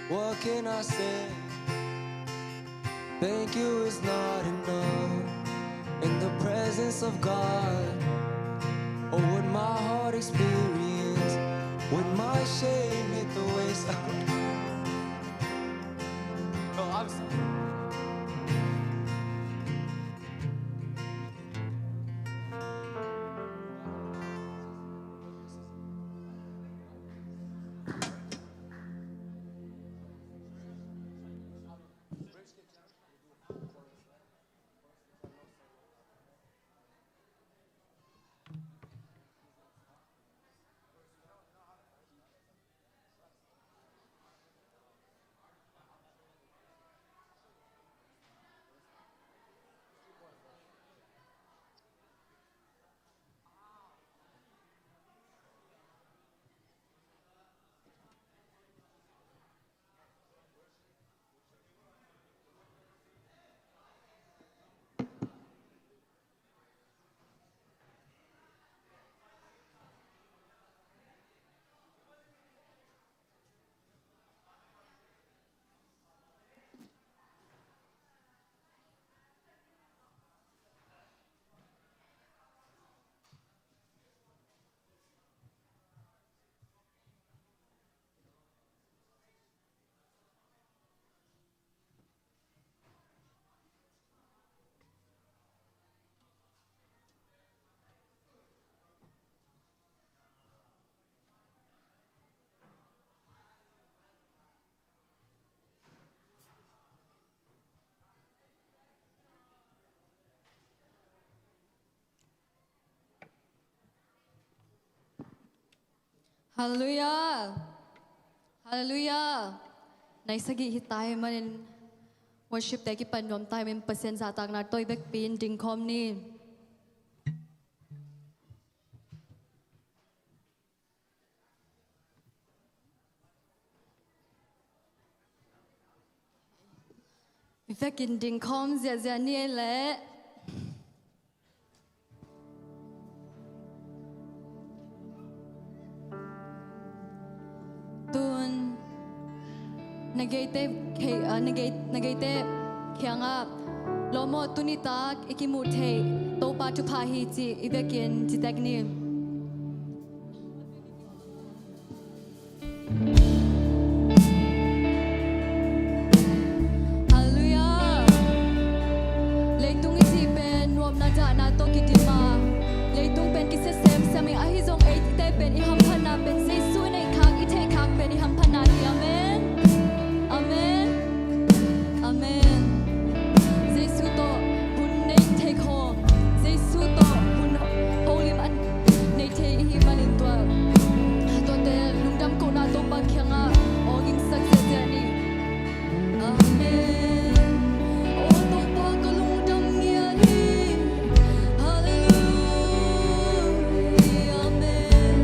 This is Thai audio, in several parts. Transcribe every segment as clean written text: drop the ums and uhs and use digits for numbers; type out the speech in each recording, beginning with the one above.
What can I say? Thank you is not enough. In the presence of God, oh, what my heart experienced when my shame hit the waist. Oh, I'm sorry. Hallelujah. Hallelujah. Naisagi hitay manin worship tay ki panom tay men pasen sa tak na toy bek pin ding kom ni. Ifekin ding kom zia zia ni le. Tun negative negative kyanga lomo tunita ikimute to pa tu pahi ji ibekin ji tekni Hallelujah leitung isi pen rom na ja na to kidima leitung pen ki sem sami ahi zong ei te pen I ham phana pen sei su nei khak I the khak pen I ham phana ni amen amen amen jesu to bun nei take home jesu to bun holy man nei the hi manin to te lungdam ko na to pa khyanga oging success ani amen o to pa ko lungdam ni ani hallelujah amen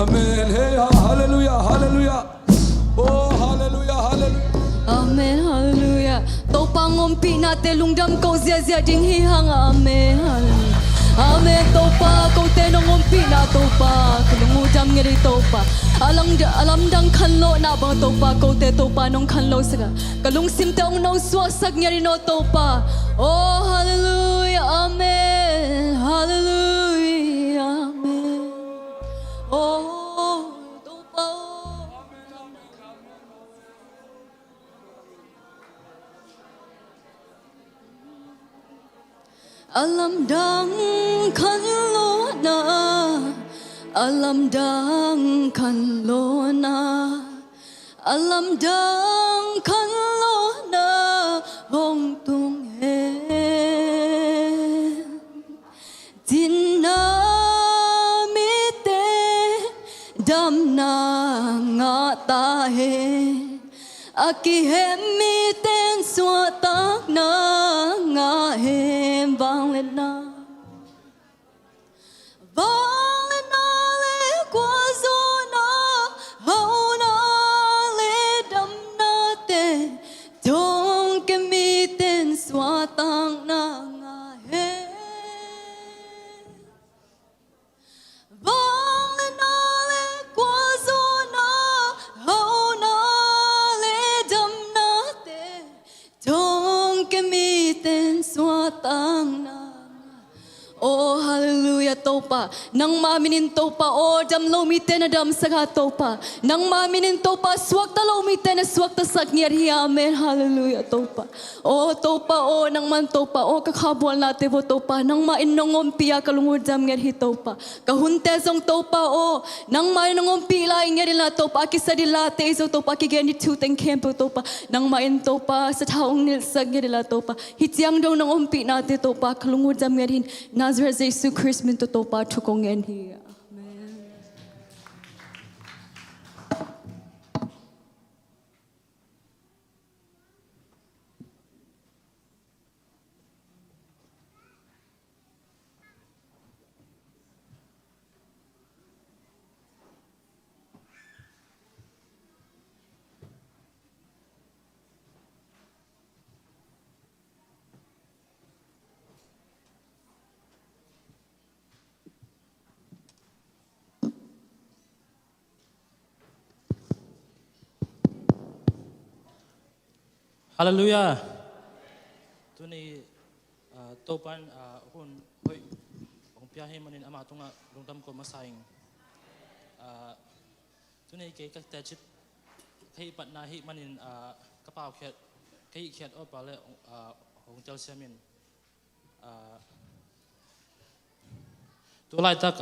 Amen. Hey, hallelujah, hallelujah. Oh, hallelujah, hallelujah. Amen, hallelujah. Tàu pa ngompi na te lungdam kau zia zia ding hi hang. Amen, hallelujah. Amen, tàu pa kau te nong ngompi na tàu pa kelungu jam ngeri tàu pa. Alam dang kan lo na bang tàu pa kau te tàu pa nong kan lo sega. Kalung sim te ong nong suak sak ngeri no tàu pa. Oh, hallelujah, amen, hallelujah, amen. Oh, tàu pa. Alam dang kan lo na, alam dang kan lo na, alam dang kan lo na, hong tung he, din na mi te, dam na nga ta he. Aki hem mi ten suat tak na nga hem vang lên na le qua gió na hậu na le đâm na te thong ke mi ten suat tak na nga hem vang lên na le qua gió na hậu na Don't give me ten swatang na. Oh, hallelujah, topa. Nang maminin topa, oh, dam lo mi ten dam saga topa. Nang maminin topa, swak ta lo mi ten swak ta sak ngir hi. Amen, hallelujah, topa. Oh, topa, oh, nang man topa, oh, kakabwal natin po topa. Nang mainong pia kalungod dam ngir hi topa. Kahunte zong topa, oh, nang mainong pila ngir la topa. Kisa di late iso topa, kigeni tuteng kempo topa. Nang main topa, sa taong nil sag ngir la topa. Hitiang dong nang umpi natin topa, kalungod dam ngir hin. Nazareth Jesus Christ min topa tukongen hi. Amen. Hallelujah. Tu ni topan hun hoi ong piahe manin ama tunga lungdam ko masaing. Tu ni ke kak tajip kai pat na hi manin kapau khet kai khet op ale hong tel siamin. Tu lai tak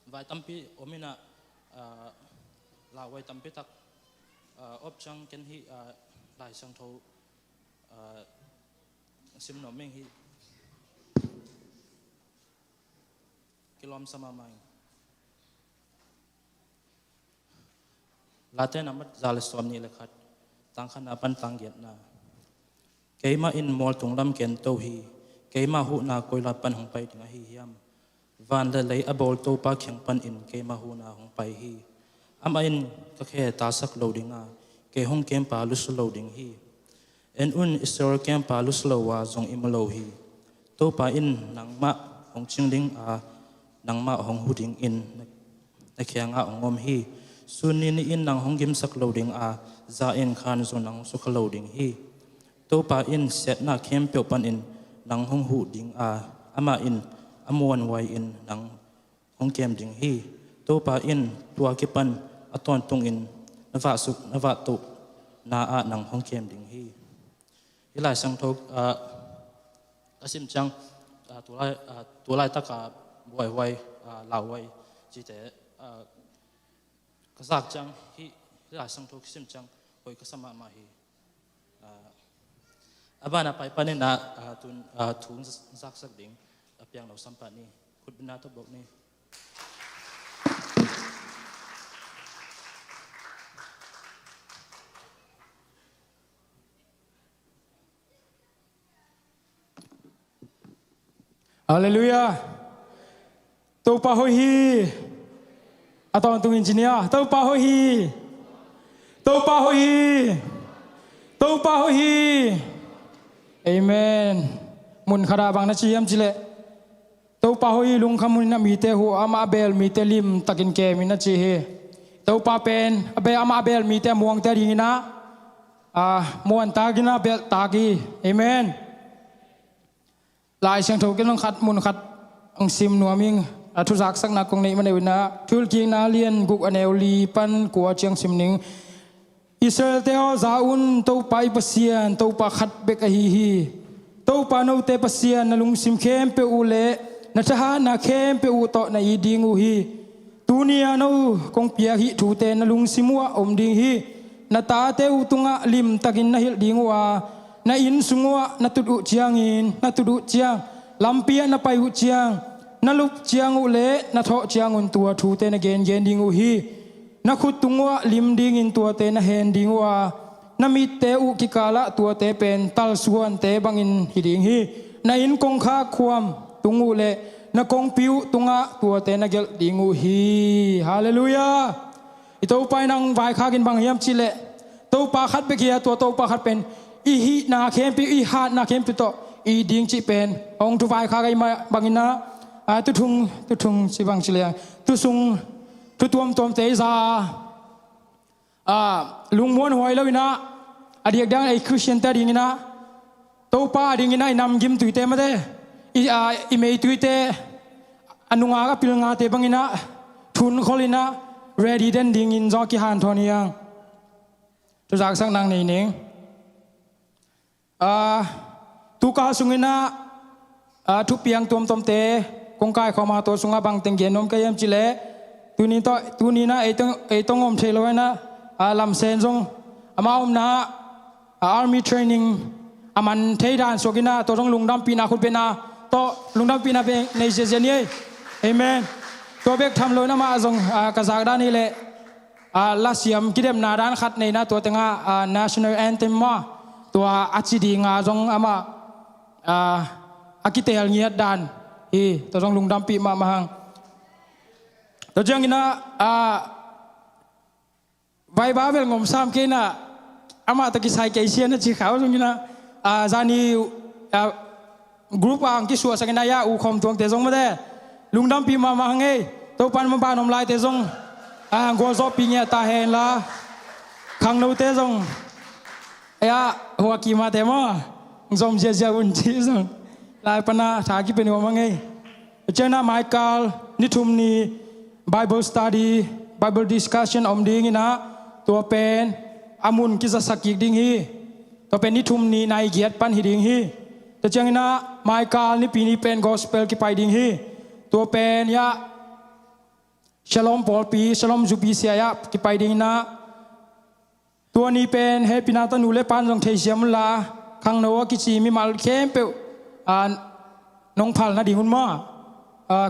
vai tampi omina la vai tampi tak op chang ken hi lai sang tho sim no meng hi kilom sama mai late namat zal som ni lekhat tang khana pan tang giat na keima in mol tunglam ken to hi keima hu na koila pan hong pai tinga hi hiam van le lei abol to pa kheng pan in keima hu na hong pai hi ama in ka khe ta sak loading a ke hong kem pa lus loading hi en un isor kem pa lus lo wa zong imlo hi to pa in nang ma hong chingding a nang ma hong huding in na khyang a ngom hi sunin ni in nang hong gim sak loading a za en khan zo nang su loading hi to pa in set na kem pe pan in nang hong hu ding a ama in amon wai in nang hong kem ding hi to pa in tua ki pan aton tung in nava suk nava tu na a nang hong kem ding hi ilai sang thok asim chang tu lai taka boy wai la wai chi te ka zak chang hi ilai sang thok sim chang hoi ka sama ma hi abana pai panin na tun thung zak sak ding apiang lo sampa ni khut bina to bok ni Hallelujah. Topa hoi hi ตอนตุงอินจิเนียร์เต้าปาโฮฮีเต้าปาโฮฮีเต้าปาโฮฮีเอเมนมุนขราบางนาชียมจิเลเต้าปาโฮฮีลุงคำมุนนามีเตหัวอามาเบลมีเตลิมตักินเกมินาชีเฮเต้าปาเป็นอามาเบลมีเตมวงเตดินะมวนตากินะเบลตากีเอเมนลายเสียงถูกกันต้องขัดมุนขัดองซิมนัวมิงทุจักสักนักคงในมันในวันนะทุลกิงนาเลียนกุกอเนลลีปันกัวเชียงซิมนิงอิสราเอลเตอซาอุนเต้าปาอิปัสเซียนเต้าปาขัดเบกฮีฮีเต้าปาโนเตปัสเซียนนลุงซิมเข้มเปอูเลนัชฮานาเข้มเปอูโตในอีดิงอูฮีตูเนียนูคงเปียฮิทูเตนลุงซิมัวอมดิงฮีนาตาเตอุตุงะลิมตักินนาฮิลดิงวานาอินสุงวะนาตุดุเจียงอินนาตุดุเจียงลำเปียนาไปอุเจียงนาลุกเจียงอุเลนาทอเจียงอุนตัวทูเตนเกนเยนดิงอุฮีนาขุดตุงวะลิมดิงอินตัวเตนเฮนดิงวานามิเตอุกิกาละตัวเตเป็นตัลส่วนเตบังอินฮิดิงฮีนาอินกงคาความตุงอุเลนากงปิวตุงะตัวเตนเกลดิงอุฮีฮาเลลูยาอิโตไปนังไวคากินบางยามจิเลโตปาคัดเบกียตัวโตปาคัดเป็นอีฮีนาเข้มปิอีฮาดนาเข้มปิโตอีดิงจิเป็นองทุไวคากินมาบางอินะตุทุงสิบังจิเลตุซุงตุตวมเตซาลุงม้วนหอยแล้ววินะอดีตดังไอ้คริสเตียนแต่ดิงนะโตป้าดิงนะนำยิมตุยเตมาเตอีเมย์ตุยเตอนุงาก็พิลงาเตบังอินะทุนคอลินะเรดี้เดนดิงอินจอกิฮันทอนียังตุจากสังนางนี่นิงตุกาสุงินะทุกเปียงตัวมเตกงกายเข้ามาตัวสุงาบังเต็งเกียนนมกายมจิเลตูนี้นะไอ้ต้องอมเทลไว้นะลำเซนซงมาอมนะarmy training มันเทดานสกินะตัวต้องลุงดำปีนาคุณเป็นนาตัวลุงดำปีนาเป็นในเจนี่เอเมนตัวเบกทำเลยนะมาซงกษัตริย์ด้านนี้เลยลาเซียมกิเลมนาด้านขัดในนะตัวตั้งnational anthem มาตัวอัจฉริงาซงมาอากิเตลเงียดดานตัวต้องลุงดำปีมาหังตัวจังกินะไวบ้าเวลงมซ้ำกินะอามาตะกี้ใส่เกษียณนะจีขาวจังกินะจานีกรุ๊ปอังกิสัวสังเกตยาอุคมตัวเตจงมาเด้ลุงดำปีมาหังตัวปันมาบ้านนมลายเตจงกัวซอปีเงียตาเฮนละขังนูเตจงหัวกีมาเตมาจอมเจียบุญจีจงลายปนาถากิเป็นหัวมังเจ้าหน้าไมเคิลนิทุมนี Bible study Bible discussion อมดิ้งนะตัวเป็นอามุนกิจสักกิดิ่งฮีตัวเป็นนิทุมนีนายเกียรติปันหิดิ่งฮีแต่เจ้าหน้าไมเคิลนี่ปีนี้เป็น gospel กิไปดิ่งฮีตัวเป็นยะฉลองปอลปีฉลองจูบีเซียกิไปดิ่งนะตัวนี้เป็นเฮปินาตันูเลปันจงเทเซียมลาขังโนวกิจีมีมาเข้มเปน้องพัลนาดิหุนมา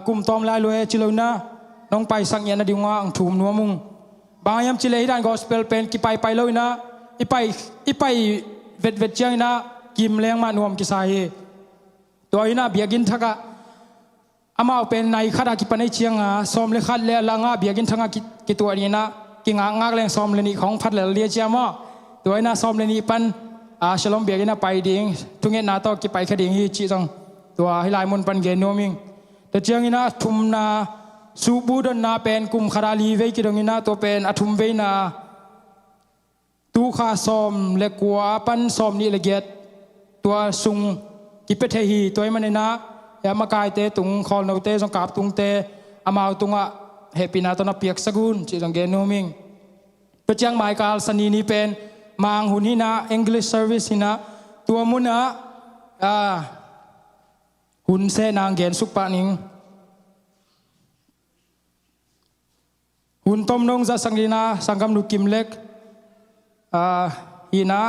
กลุ่มตอมลายรวยจิโลนะน้องไปสังเงียนนาดิงว่าถุมนัวมุงบางยามจิเลด้านกอสเปลเป็นกิไปเลยนะอีไปเวทเจียงนะกิมแรงมานวมกิสายตัวอีน่าเบียกินทักะอามาเป็นในขดากิปในเชียงซ้อมเลขัดเลลางาเบียกินทักะกิตัวนี้นะกิงางากแรงซ้อมเลนี่ของพัดเลเลียเจียมตัวอีน่าซ้อมเลนี่ปันฉลองเบียกินไปดิ่งทุกเงินนาต่อกิไปแค่ดิ่งฮีจีจังตัวให้ลายมนปันเกนโนมิงแต่เจียงนี้นะทุมนาสูบูดนาเป็นกุมคาราลีเวกิดงนี้นะตัวเป็นอทุมเวนาตูขาซอมเล็กกว่าปันซอมนี่ละเอียดตัวซุงกิเปเทฮีตัวมันนี่นะยามากายเตตุงคอลโนเตสงกาบตุงเตอามาตุงะเฮปินาตนาเปียกสกุลจีจังเกนโนมิงแต่เจียงหมายกาลสนีนี่เป็นมังหุนหินะ English service หินะตัวมุนะหุ่นเสนางเกนสุปปานิงหุ่นต้มนงจะสังลีนาสังกำนุกิมเล็กหินะ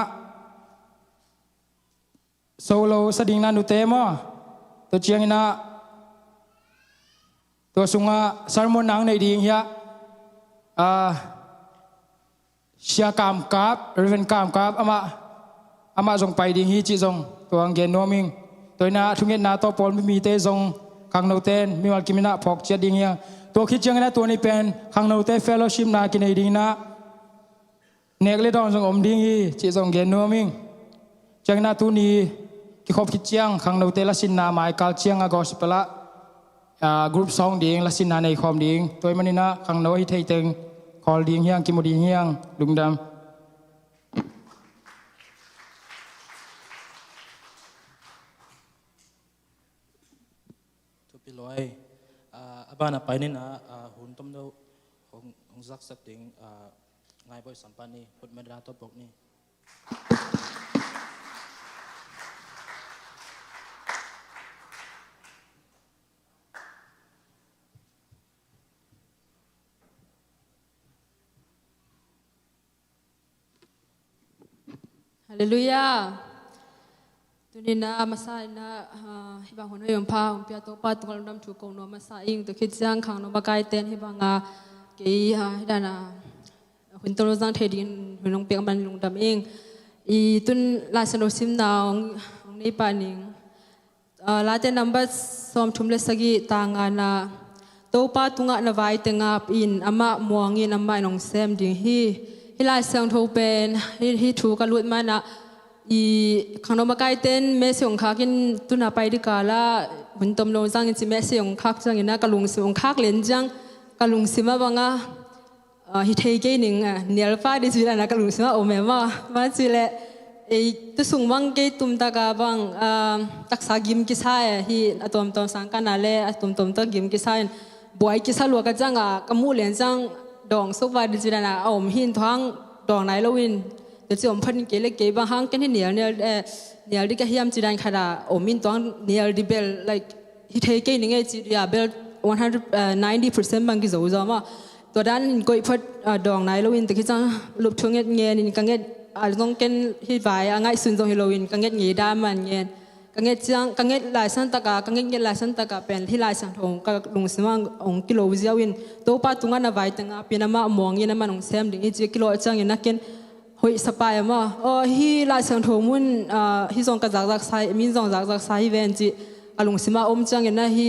โซโลสดิงนานุเตมตัวเจียงหินะตัวสุงะสารมนนางในดิ่งเฮียเชียกามกาบเรเวนกามกาบอามาจงไปดิ่งฮีจิจงตัวอังเกนโนมิงตัวน่าทุกเงินนาต่อปอลไม่มีเตจงขังโนเตนมีวันกิมินะพอกเจียดิ่งเฮีย ตัวคิดจังนะตัวนี้เป็นขังโนเตเฟลโลชิพนากินไอดีนะเนกเลดอนส่งอมดิ้งฮีจีส่งเกนนัวมิงจังนะตัวนี้ที่ขบคิดจังขังโนเตละสินนาหมายกาลเชียงอากอสเปละกรุ๊ปซองดิ้งละสินนาในคอมดิ้งตัวมันนี่นะขังโนฮิเทยตึงคอลดิ้งเฮียงกิโมดิ้งเฮียงลุงดำพี่ลอยบ้านไปนี่นะหุ่นต้มเดาของซักสักติงง่ายบ่อยสัมปันนี่พุทธมรดาตัวปกนี่ฮาเลลูยาตัวนี้นะมาสายนะฮิบางคนให้ยมพาผมเปียโตปาตุกลดำถูกกงโนมาสายอิงตัวคิดจังขังโนบากายเต้นฮิบางเกี่ยฮิดานะหุ่นตัวจังเทดินหุ่นน้องเปียกบันลงดำเองอีตุนลาสโนซิมนาวองนี้ปานิงลาเตนัมบัสสอมทุมเลสกีตางานาโตปาตุงะนวายเตงาอินอามามัวงินอามาหนองเซมดิงฮีฮิลาเซงโทเป็นฮิถูกลุดมานะอีขังนมากายเต้นเมสยงคักินตุนาไปดิกาลาหุ่นตมโนจังอินจิเมสยงคักจังอินะกะลุงสยงคักเลนจังกะลุงสิมาบังฮิเทเกนิงเนียลฟ้าดิจิลนะกะลุงสิมาโอเมมาจิเลไอตุสุงบังเกตุมตากาบังตักษากิมกิสายฮิอะตอมตอมสังกันนาเลอะตอมตอมตอกิมกิสายบวยกิสาลัวกะจังกะมูเลนจังดองสุกวาดิจิลนะอมหินทางดองไหนลวินเดี๋ยวจะอมพันเกล็ดเก็บบางครั้งกันที่เหนียวดิกะเฮียมจีดันขดาอมมินตัวเหนียวดิเบล like ฮิเทเกนี่ไงจีดีเบล190% บางกิโซจ้ามาตัวด้านก็อีพัดดองไหนลวินแต่คิดจังลุบทุ่งเงี้ยนี่กังเงี้ยต้องกันฮิไว้ง่ายสุดตรงฮิโลวินกังเงี้ยงี้ดามันเงี้ยกังเงี้ยจังกังเงี้ยลายสันตะกากังเงี้ยลายสันตะกาเป็นที่ลายสันทงก็ลงสมังองกิโลวิจาวินตัวป้าตุงกันเอาไว้ตั้งปีนั้นมามองเงี้ยนั้นมันองเซมดิ่งอีจีกิโลจังอย่างนักเก็นหอยสปายมาฮีลายสันทงมุนฮีส่งกระจักไซมินส่งจักไซเวนจีลงสมังอมจังอย่างนั้นฮี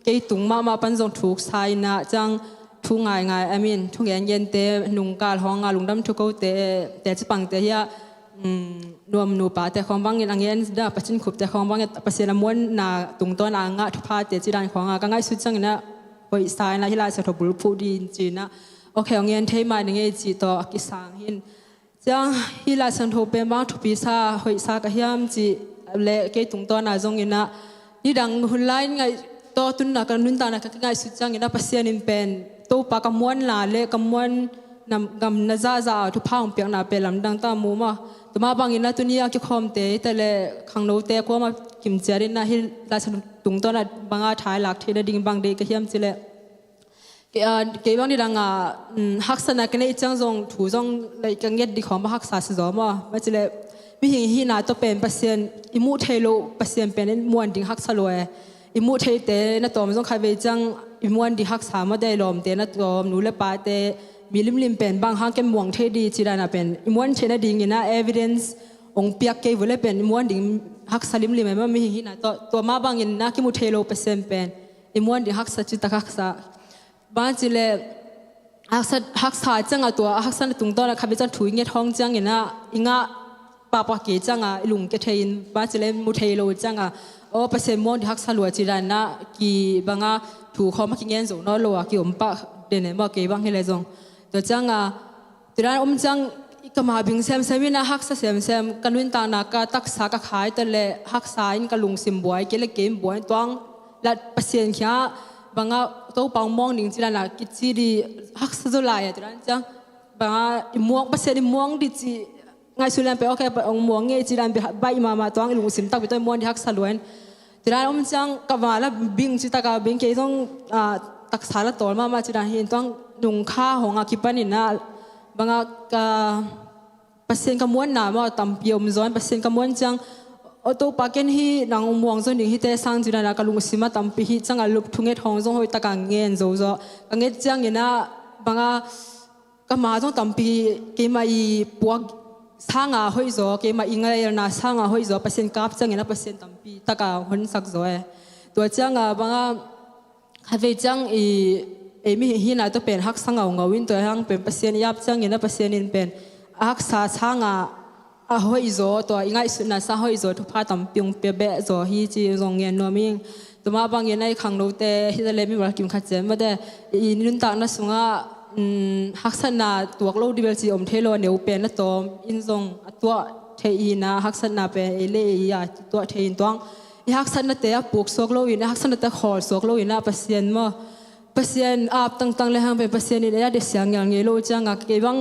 เกยตุงมาปันส่งถูกไซนะจังทุ่งง่ายI mean ทุ่งเย็นเตะนุ่งกาลห้องลุงดำทุกเขาแต่จะปังแต่เฮียนวมนูป่าแต่ของบางอย่างเงี้ยได้ปัจจุบันขุบแต่ของบางอย่างปัจจุบันม้วนนาตุงต้นงะทุพาแต่จีดันของก็ง่ายสุดจังนะหอยสายนะที่ลายสัตว์บุรุษผู้ดีจีนะโอเคเอาเงี้ยเทมาอย่างเงี้ยจีต่อกิสังหินจังที่ลายสันโทเป็นบางทุปีซาหอยซากระเฮียมจีเละเกยตุงต้นจงเงี้ยนะนี่ดังหุ่นไล่ไงต่อตุนนักนุนตานะก็ง่ายสุดจังเงี้ยนะปัจจุบันเป็นตัวปากกมวนลาเละกมวนนำกำนจ้าทุพาของเปียกนาเป็นลำดังตามูมาแต่มาบางอย่างนะตัวนี้อยากจะคอมเตะแต่เลยขังโนเตะก็มากิมเจริญนะที่ราชตุงต้นนะบางอาถ่ายหลักที่ได้ดิ่งบางเด็กก็เฮียมจิเลเกี่ยบางทีดังฮักษณะกันในจังจงถูจงเลยกังเงียดดีของมาฮักษาสิจอมาไม่จิเลวิหิงฮีนาตัวเป็นเปอร์เซ็นต์อิมูเทโลเปอร์เซ็นต์เป็นมวนดิ่งฮักษาลอยอิมูเทเตนะตัวมันต้องใครไปจังอิมวนดิ่งฮักษามาได้ลมเตนะตัวหนูเลปาเตมีลิมเป็นบางครั้งแกมวงเทดีจีดานาเป็นอิมวนเชนดิ่งนะ evidence องเปียกเกยวุเลเป็นอิมวนดิ่งฮักษาลิมมันไม่หินะตัวมาบางอย่างนะกิมุเทโลเปอร์เซ็นต์เป็นอิมวนดิ่งฮักษาจิตฮักษาบางจีเลฮักษาจังตัวฮักษาตุงต้นข้าพเจ้าถุยเงี้ยท้องจังอย่างนะอิงะปาปะเกจังลุงเกเทนบางจีเลมุเทโลจังเปอร์เซ็นต์มวนดิ่งฮักษาลัวจีดานะกีบางถูกเขามากินเงี้ยส่งน้อยลัวกีอมปะเดนบอกเกยบางให้เลยจงตัวจังตัวนั้นจังอีกมาบิงเซมวินะฮักษาเซมกันวินตางนักตักษากขายแต่เลยฮักษาอินกลุงสิมบวยเกลเกมบวยตัวงและเปอร์เซ็นต์แค่บางตัวปังมองดิ่งจีนันกิจดีฮักษาจุลายตัวนั้นจังบางม่วงเปอร์เซ็นต์ม่วงดิจีง่ายสุดแล้วไปโอเคองม่วงเงี้ยจีนันไปใบมาตัวงลุงสิมตักไปตัวม่วงที่ฮักษาล้วนตัวนั้นจังกับว่าแล้วบิงจีตากาบิงเกยต้องตักษาละตัวมาจีนันเห็นต้องนุ่งข้าของอาคิปันินะบางเปอร์เซ็นต์กมวนน่ะมาตั้มเปียวมซ้อนเปอร์เซ็นต์กมวนจังตัวปากเกนฮีนางมวงส่วนหนึ่งฮีเตสังจีนันกลุงสิมาตั้มปีฮีจังลุบทุ่งเงินทองส่งหอยตะกังเงินโซ่กังเงินจังเงินนะบางก็มาต้องตั้มปีเกี่ยมาอีพวกสร้างหอยโซ่เกี่ยมาอีเงินน่ะสร้างหอยโซ่เปอร์เซ็นต์กับจังเงินนะเปอร์เซ็นต์ตั้มปีตะกังคนสักโซ่ตัวจังบางข้าพเจ้า mi hi na to pen hak sanga ngawin to hang pen pasien yap chang ina pasien in pen hak sa changa a hoi zo to ingai su na sa hoi zo to pha tam pyung pe be zo hi chi zong ngen no ming to ma bang yen ai khang no te hi le mi mar kim kha che ma de in nun ta na sunga hak san na tuak lo di bel chi om thelo neu pen na tom in zong atwa the i na hak san na pe ele ya to the in tong i hak san na te a puk sok lo in hak san na te khol sok lo in a pasien ma pasien ap tang le hang pe pasien ni ya de siang yang nge lo changa ke bang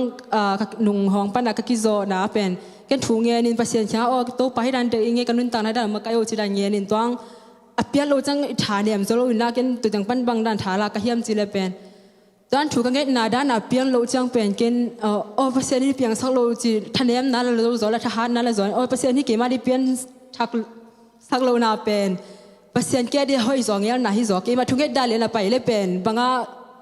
nung hong pa na ka ki zo na pen ken thu nge nin pasien cha o to pa hi dan de nge kanun ta na da ma ka yo chi dan nge nin tong a pia lo chang i tha nem zo lo na ken tu jang pan bang dan tha la ka hiam chi le pen dan thu ka nge na da na pian lo chang pen ken o pasien ni piang sak lo chi thanem na lo zo la tha han na la zo o pasien ni ke ma di pian thak sak lo na pen pasien ke di hoi zo ngel na hi zo ke ma thu nge da le na pai le pen banga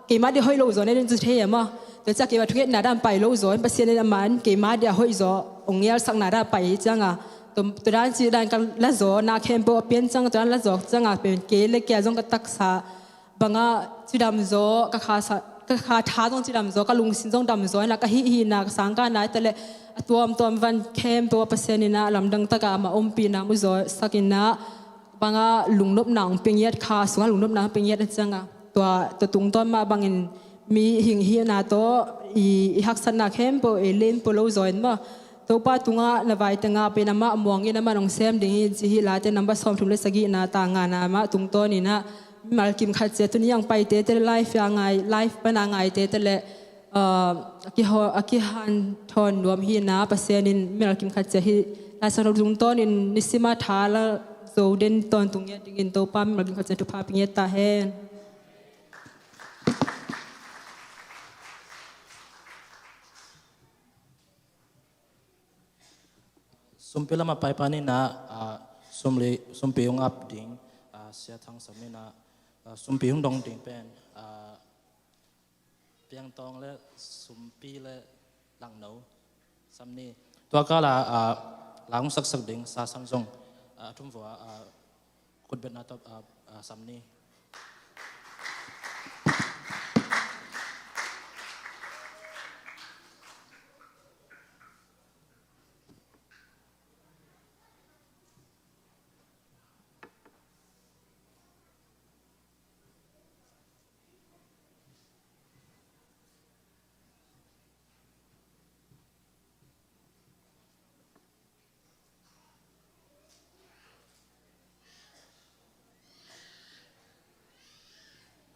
ke ma di hoi lo zo ne den zu the ma te cha ke ma thu nge na dan pai lo zo pasien ni man ke ma di hoi zo ong ngel sak na da pai changa to dan chi dan kan la zo na khem po pian chang to la zo changa pen ke le ke jong ka tak sa banga chi dam zo ka kha sa ka kha tha jong chi dam zo ka lung sin jong dam zo na ka hi na sang ka na te le tuam van khem po pasien ni na lam dang ta ka ma om pi na mu zo sakin na banga lungnop nang pingyat kha sunga lungnop nang pingyat changa to tung ton ma bangin mi hing hi na to i hak san na khem po e len po lo zoin ma to pa tunga na vai tanga pe na ma among ina ma nong sem ding hi chi hi la te number som thum le sagi na ta nga na ma tung to ni na mal kim khat che tu ni yang pai te life ya ngai life pa na ngai te le aki han thon nuam hi na pasienin mel kim khat che hi la sa tung to ni nisima tha la zo den ton tung ya dingin to pa mal kim khat che tu pa pinye ta hen sumpila ma pai pani na sumpi yung up ding sia thang sami na sumpi yung dong ding pen piang tong le sumpi le lang no samni tua ka la lang sak ding sa samsung thum wa kut bet na top samni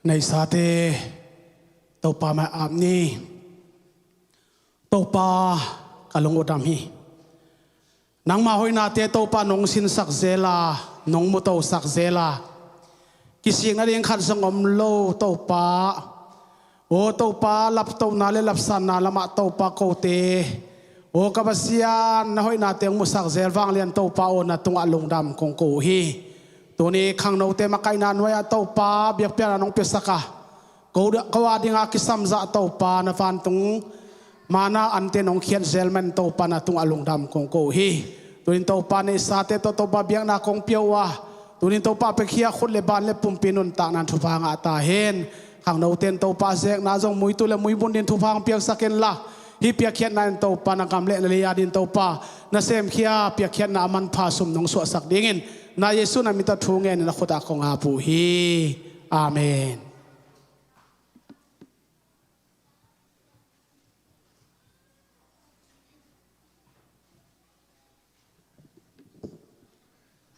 ในสาเตตปามาอาบนี้ตปากะลงอุดามฮีนังมาหอยนาเตตปานงสินสักเซลานงมุตสักเซลากิเสียงนั่นเองขัดสงมโลตปาโอตปาลับตนาเลลับสันนาละมาตปาโกเตโอกับเสียนหอยนาเตงมุสักเซลฟังเลียนตปาโอนาตุงอลงดำคงโกฮีตัวนี้ขังโนเตมาไกนานไว้เต้าปาเบียกเปียนน้องเปียสกะก็ว่าดิ่งอากิสัมจะเต้าปานะฟันตุงมานาอันเตน้องเขียนเซลมันเต้าปานะตุงอลงดำคงโกฮีตัวนี้เต้าปาในสาเตเต้าปาเบียงนาคงเปียววะตัวนี้เต้าปาไปเคียขุดเลบานเลปุ่มปีนุนตานันทุพังอาตาเห็นขังโนเตนเต้าปาเซกนาจงมุยตุเลมุยบุญดินทุพังเปียกสักเกนละฮิเปียกเขียนนันเต้าปานากำเละเลยาดินเต้าปานาเซมเคียเปียกเขียนนามันพาสุมน้องสวดสักดิ่งนายเยซูนามิตรทูเงินนักขุดของอาปูฮีอาเมน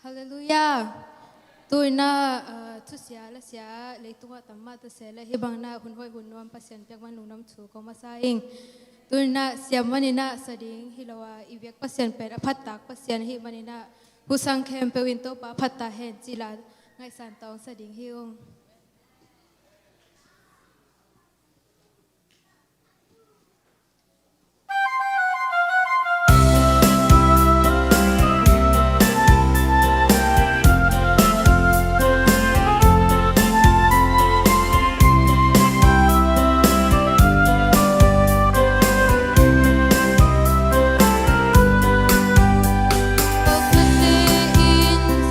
ฮาเลลูยาตัวน่าทุเสียและเสียเลยตัวตั้มมาตัวเสียและให้บางน่าหุ่นห้อยหุ่นนวมปัสยันเปียกมันหนุนน้ำถูกของมาซาเองตัวน่าเสียมันนี่น่าสดิ่งฮิลาวาอีเวียกปัสยันเป็นอภัตตักปัสยันฮิมันนี่น่าผู้สังเขมเปวินโตปาพัตตาเฮนจิลาไงสันตองสดิ่งฮิว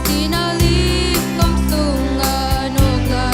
Sinalip kom sunga no ka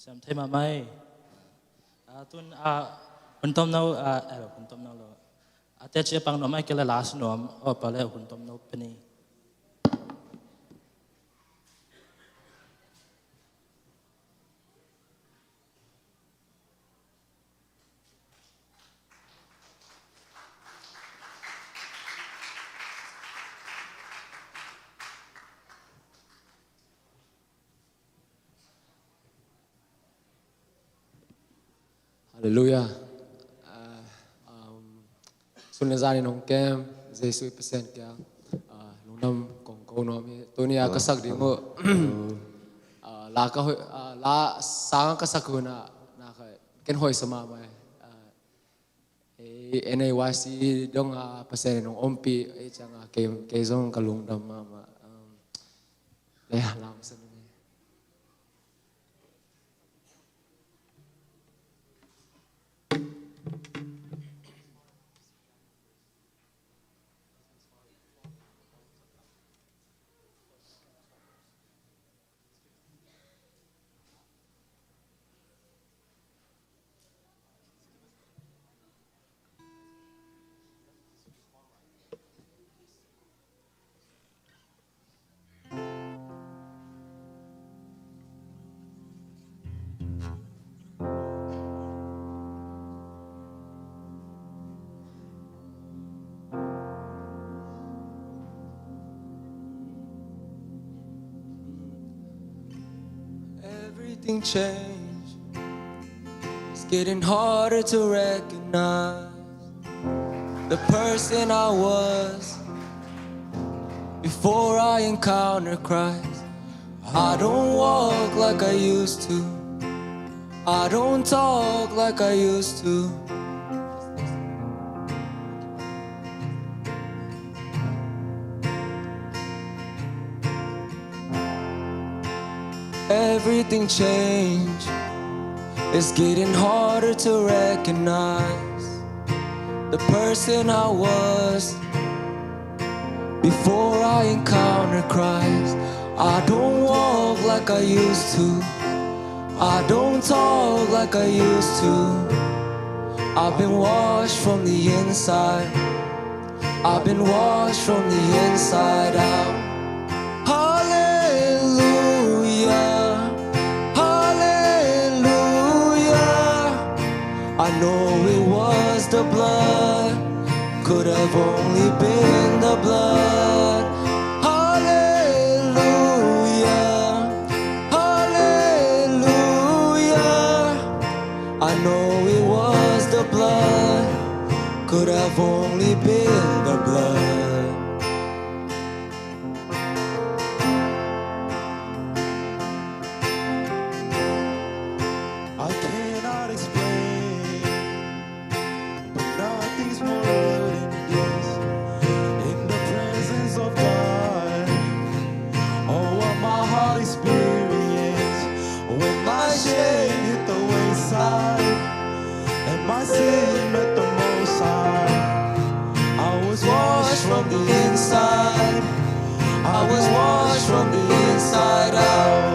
xem thêm mà mai tuần hun tom nâu hun tom nâu lo tết chia bằng nom ai cái là last nom ở bà lẽ hun tom nâu penny Hallelujah. Xuân là gia đình ông kem, Jesus percent kia, lúc năm còn câu nói tôi nia cái sắc đi ngô, là cái hội là sáng cái sắc hơn na cái hội sama mai, NAYC dong percent ông ompi chẳng cái zong cái lung đam mà đây làm sao Everything changed. It's getting harder to recognize the person I was before I encountered Christ. I don't walk like I used to. I don't talk like I used to. Everything changed. It's getting harder to recognize the person I was before I encountered Christ. I don't walk like I used to. I don't talk like I used to. I've been washed from the inside. I've been washed from the inside out. I know it was the blood, could have only been the blood. Hallelujah, hallelujah. I know it was the blood, could have only been the blood. I cannot explain, but nothing's more real than this. In the presence of God, oh, what my heart experienced when my shame hit the wayside and my sin met the Most High. I was washed from the inside. I was washed from the inside out.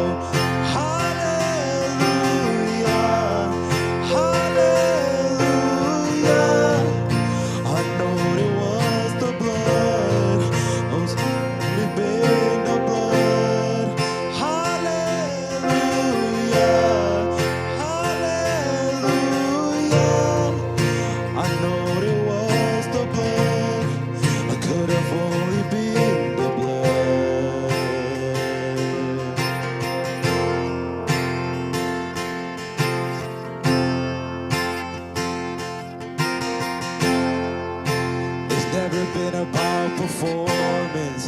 Performance,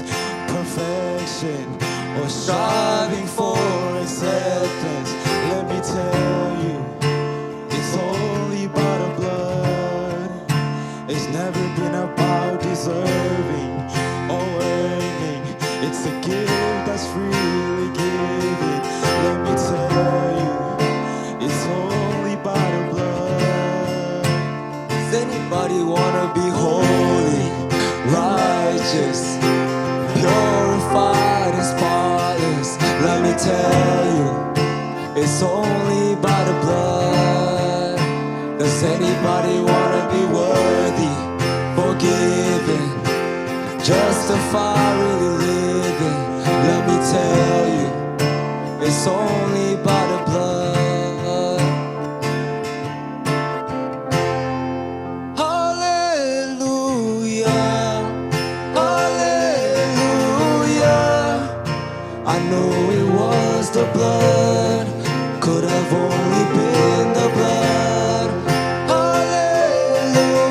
perfection, or striving for acceptance. Let me tell you, it's only by the blood. It's never been about deserving or earning. It's a gift that's freely given. Let me tell you, it's only by the blood. Does anybody wanna be holy, righteous, purified and spotless? Let me tell you, it's only Everybody wanna be worthy, forgiven, justified, really living. Let me tell you, it's only by the blood. Hallelujah, hallelujah. I know it was the blood, could have only been the blood. Hallelujah,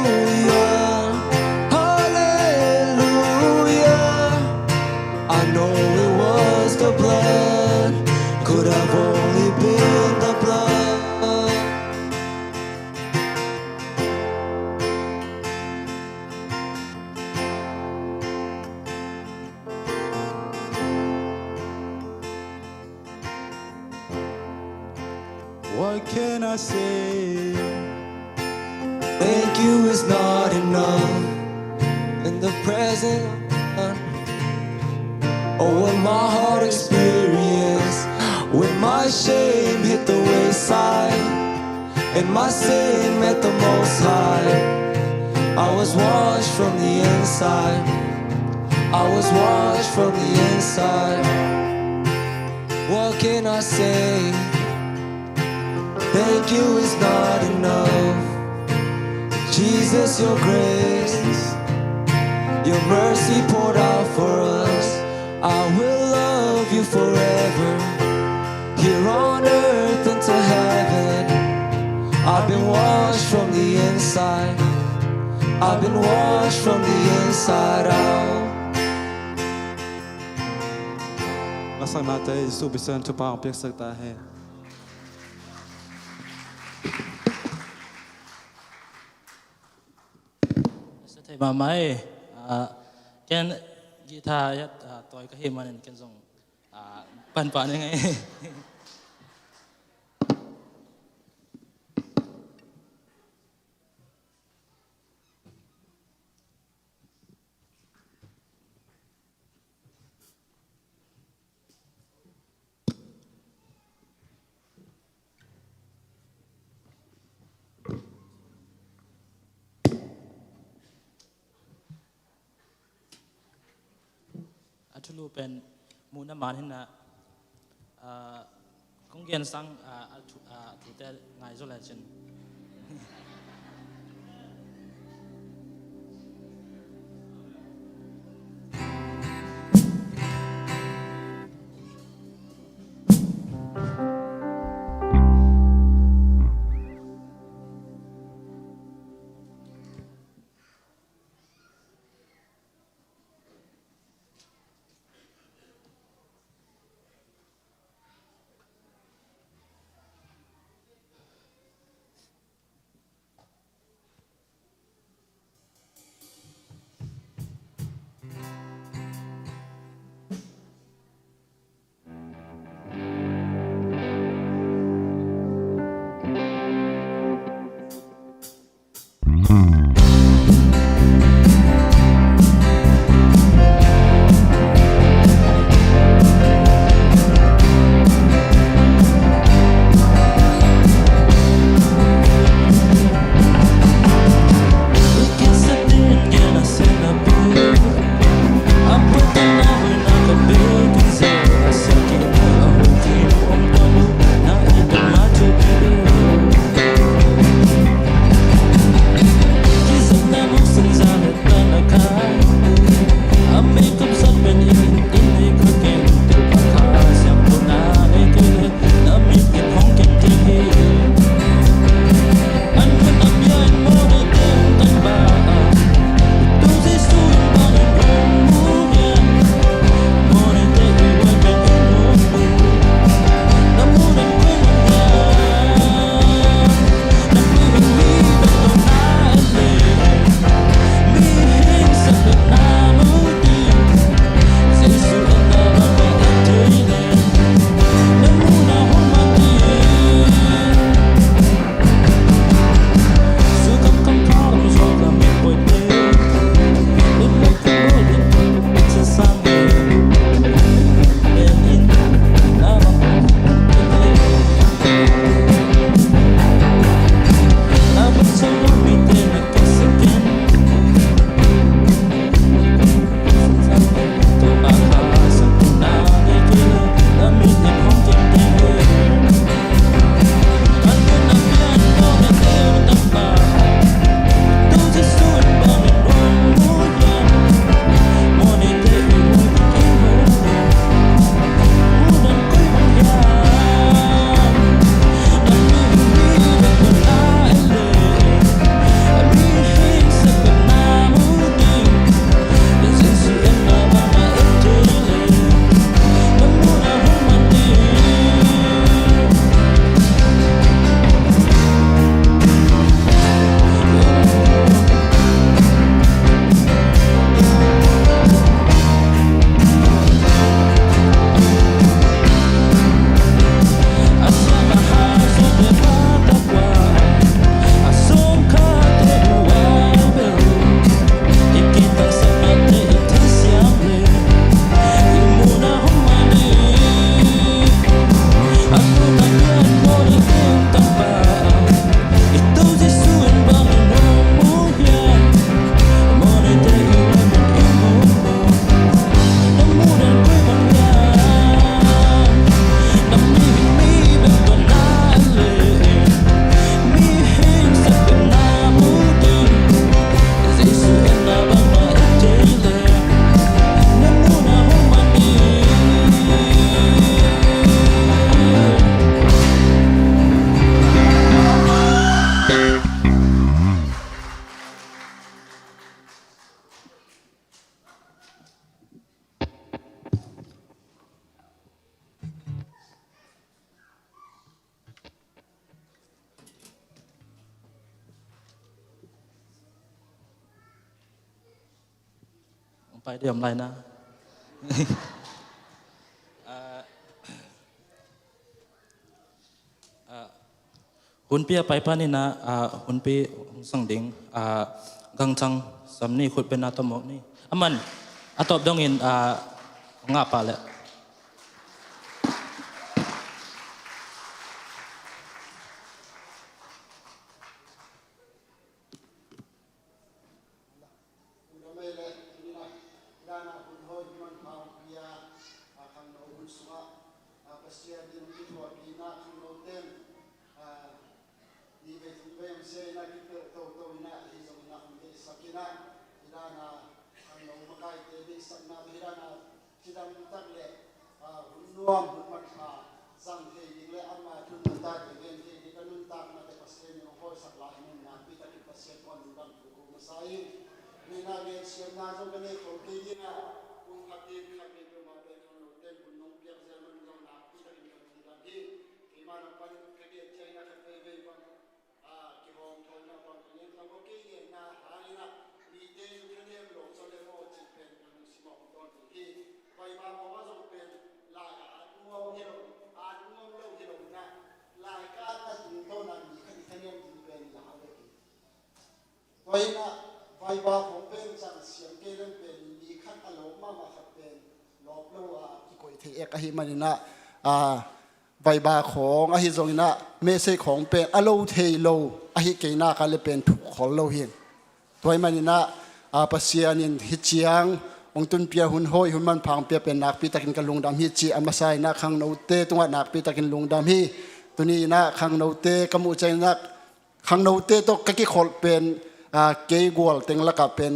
hallelujah. I know it was the blood, could have only been the blood. What can I say? Thank you is not enough in the present. Oh, what my heart experienced when my shame hit the wayside and my sin met the Most High. I was washed from the inside. I was washed from the inside. What can I say? Thank you is not enough. Jesus, your grace, your mercy poured out for us. I will love you forever, here on earth and to heaven. I've been washed from the inside. I've been washed from the inside out. Masang natin subisan tu pa ang piyak tahe. Sa tay mamay ken guitar yat toy ka himan ken song pan pa ni ngai Atulu pen muna man na kung gen sang tu te ngai zo la chen ไปเดี๋ยวไรนะ หุ่นเปียไปป้านี่นะหุ่นเปียสังดิงกังจังสำนีขุดเป็นนาตมกนี่มันตบดงอินงาปาเลยรวมมันขาสังเกตยิ่งและอามาทุนตาเองที่กันนุ่นตามมาแต่ปัสเซนของพ่อสักหลายมุ่งนาพิจารณาปัสเซนวันดันถูกมาใส่ในนาเรียนเสียงนาจงเป็นเอกของที่ยิ่งอ่ะคุณขัดเองขัดเองมาเป็นขนมเต้นคุณน้องเปียกเซมันจงนาพิจารณาปัสเซนดันที่ที่มานับปันกระเดียดใจนักเตะเวบังที่ห้องทองนับปันนี้เราก็เกี่ยนาหานี่นะมีเต้นคะแนนหลงโซเลโมจิเป็นกันสิมองตอนที่ไปมาเพราะว่าจงเป็นลายงงที่เรางงเรื่องที่เรานะลายการตัดสินโทษนั้นมีคดีคะแนนที่เป็นยาวเลยตัวเองนะไฟฟ้าของเป็นจังเสียงเกลิ่นเป็นมีขั้นอารมณ์มากขับเป็นหลอกลวงที่ก่อยที่เอกหิมันนะไฟฟ้าของอหิจงนะเมสเซของเป็นอโลเทโลอหิเกน่าการเลยเป็นถูกขอโลหินตัวเองมันนะปัสยานินฮิจียงองตุนเปียหุ่นห้อยหุ่นมันพังเปียเป็นนักปีตะกินกันลุงดำฮีจีอามาไซนักขังโนเตตัวนักปีตะกินลุงดำฮีตัวนี้นักขังโนเตกมุใจนักขังโนเตตัวกะกิขอลเป็นเกย์กอลเต็งละกับเป็น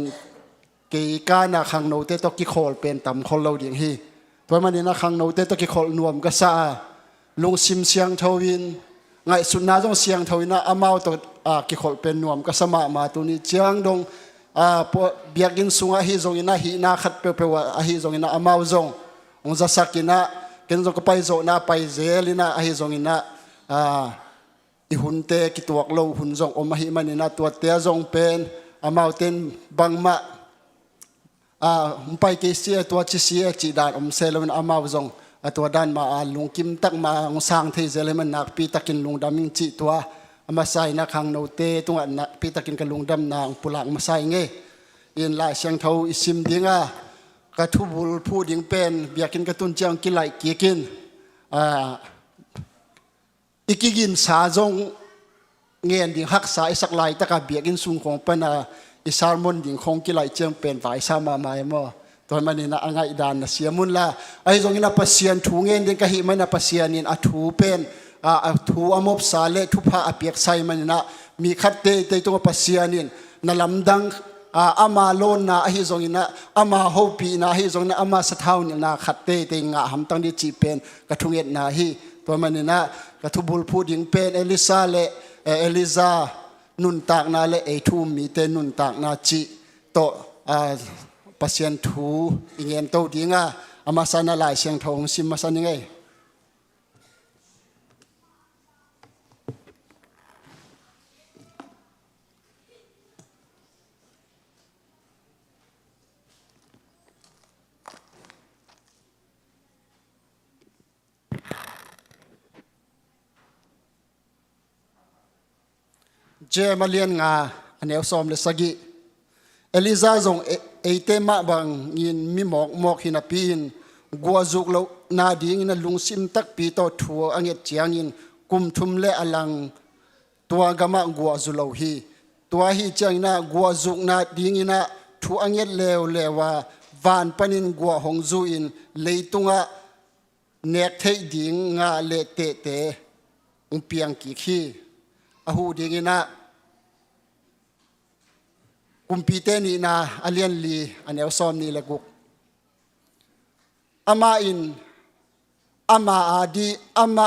เกย์กานักขังโนเตตัวกิขอลเป็นต่ำคนเราเดียงฮีตัวมันนี่นักขังโนเตตัวกิขอลนวมกษาลุงซิมเสียงทวินไงสุดน่าต้องเสียงทวินนะอามาตัวกิขอลเป็นนวมกษามาตัวนี้เจียงดงเบียกินสุงอาฮิจงอินะฮีนาขัดเปเปวะอาฮิจงอินะอามาวจงองจะสักอินะเกินจงก็ไปโจนะไปเจลินะอาฮิจงอินะอิหุนเตกิตัวกโลหุนจงอมหิมันอินะตัวเตจงเป็นอามาวเต็นบังมะไปเกษียตัวชิเสียจีดานอมเซลมันอามาวจงตัวด้านมาลุงกิมตักมาองสร้างเทเจลิมันนักปีตักินลุงดามิงจีตัวมาใส่นักขังโนเตตรงนั้นพิตากินกระลุงดำนางปุลังมาใส่เงี้ยอินลายเสียงเท้าอิสิมดิ้งกระทุบุลพูดิ้งเป็นเบียกินกระตุนเจียงกินไหลกี่กินอีกกินสาจงเงียนดิ้งหักสายสักไหลตะกับเบียกินสูงของปนาอิสารมนดิ้งของกินไหลเจียงเป็นฝ่ายสามาไม่หมอตอนมันนี่นะง่ายดานนะเสียมุนละไอ้ตรงนี้นะปัสเซียนถูเงียนดิ้งกะหิมันนะปัสเซียนินอัถูเป็นทูอมบสาเลทุพาอเปียกไซมันนะมีคัดเตยตรงปัสยานินนลำดังอามาโลนนะอหิจงอินะอามาโฮปีนะอหิจงนะอามาสะเทานี่นะคัดเตยงะหำตั้งดิจีเป็นกระทุงเอ็ดนะฮีตัวมันนี่นะกระทุบุลพูดยิงเป็นเอลิซาเลเอลิซานุนตากนาเลเอทูมีเตนุนตากนาจิโตปัสยันทูอิเงียนโตดิงะอามาสานาลายเสียงทองซิมมาสันยังไงเจมาเลียนงาอันเอลซอมเลสกิเอลิซาจงเอเตมาบังยินมีหมอกหินาปีนกัวจุกโลนาดีงินลุงซิมตักปีโตทัวอังเอจียงินกุมทุมเลอลังตัวกามะกัวจุโลฮีตัวฮีเจียงนากัวจุกนาดีงินะทัวอังเอเลวเลวาวานปนินกัวหงจูอินเลยตุงะเนกเทดิงงาเลเตเตอุเปียงกิขีอาหูดีงินะกุมปีเตนีนาอเลียนลีอันเอลซอมนี่ละกุกอามาอินอามาอาดีอามา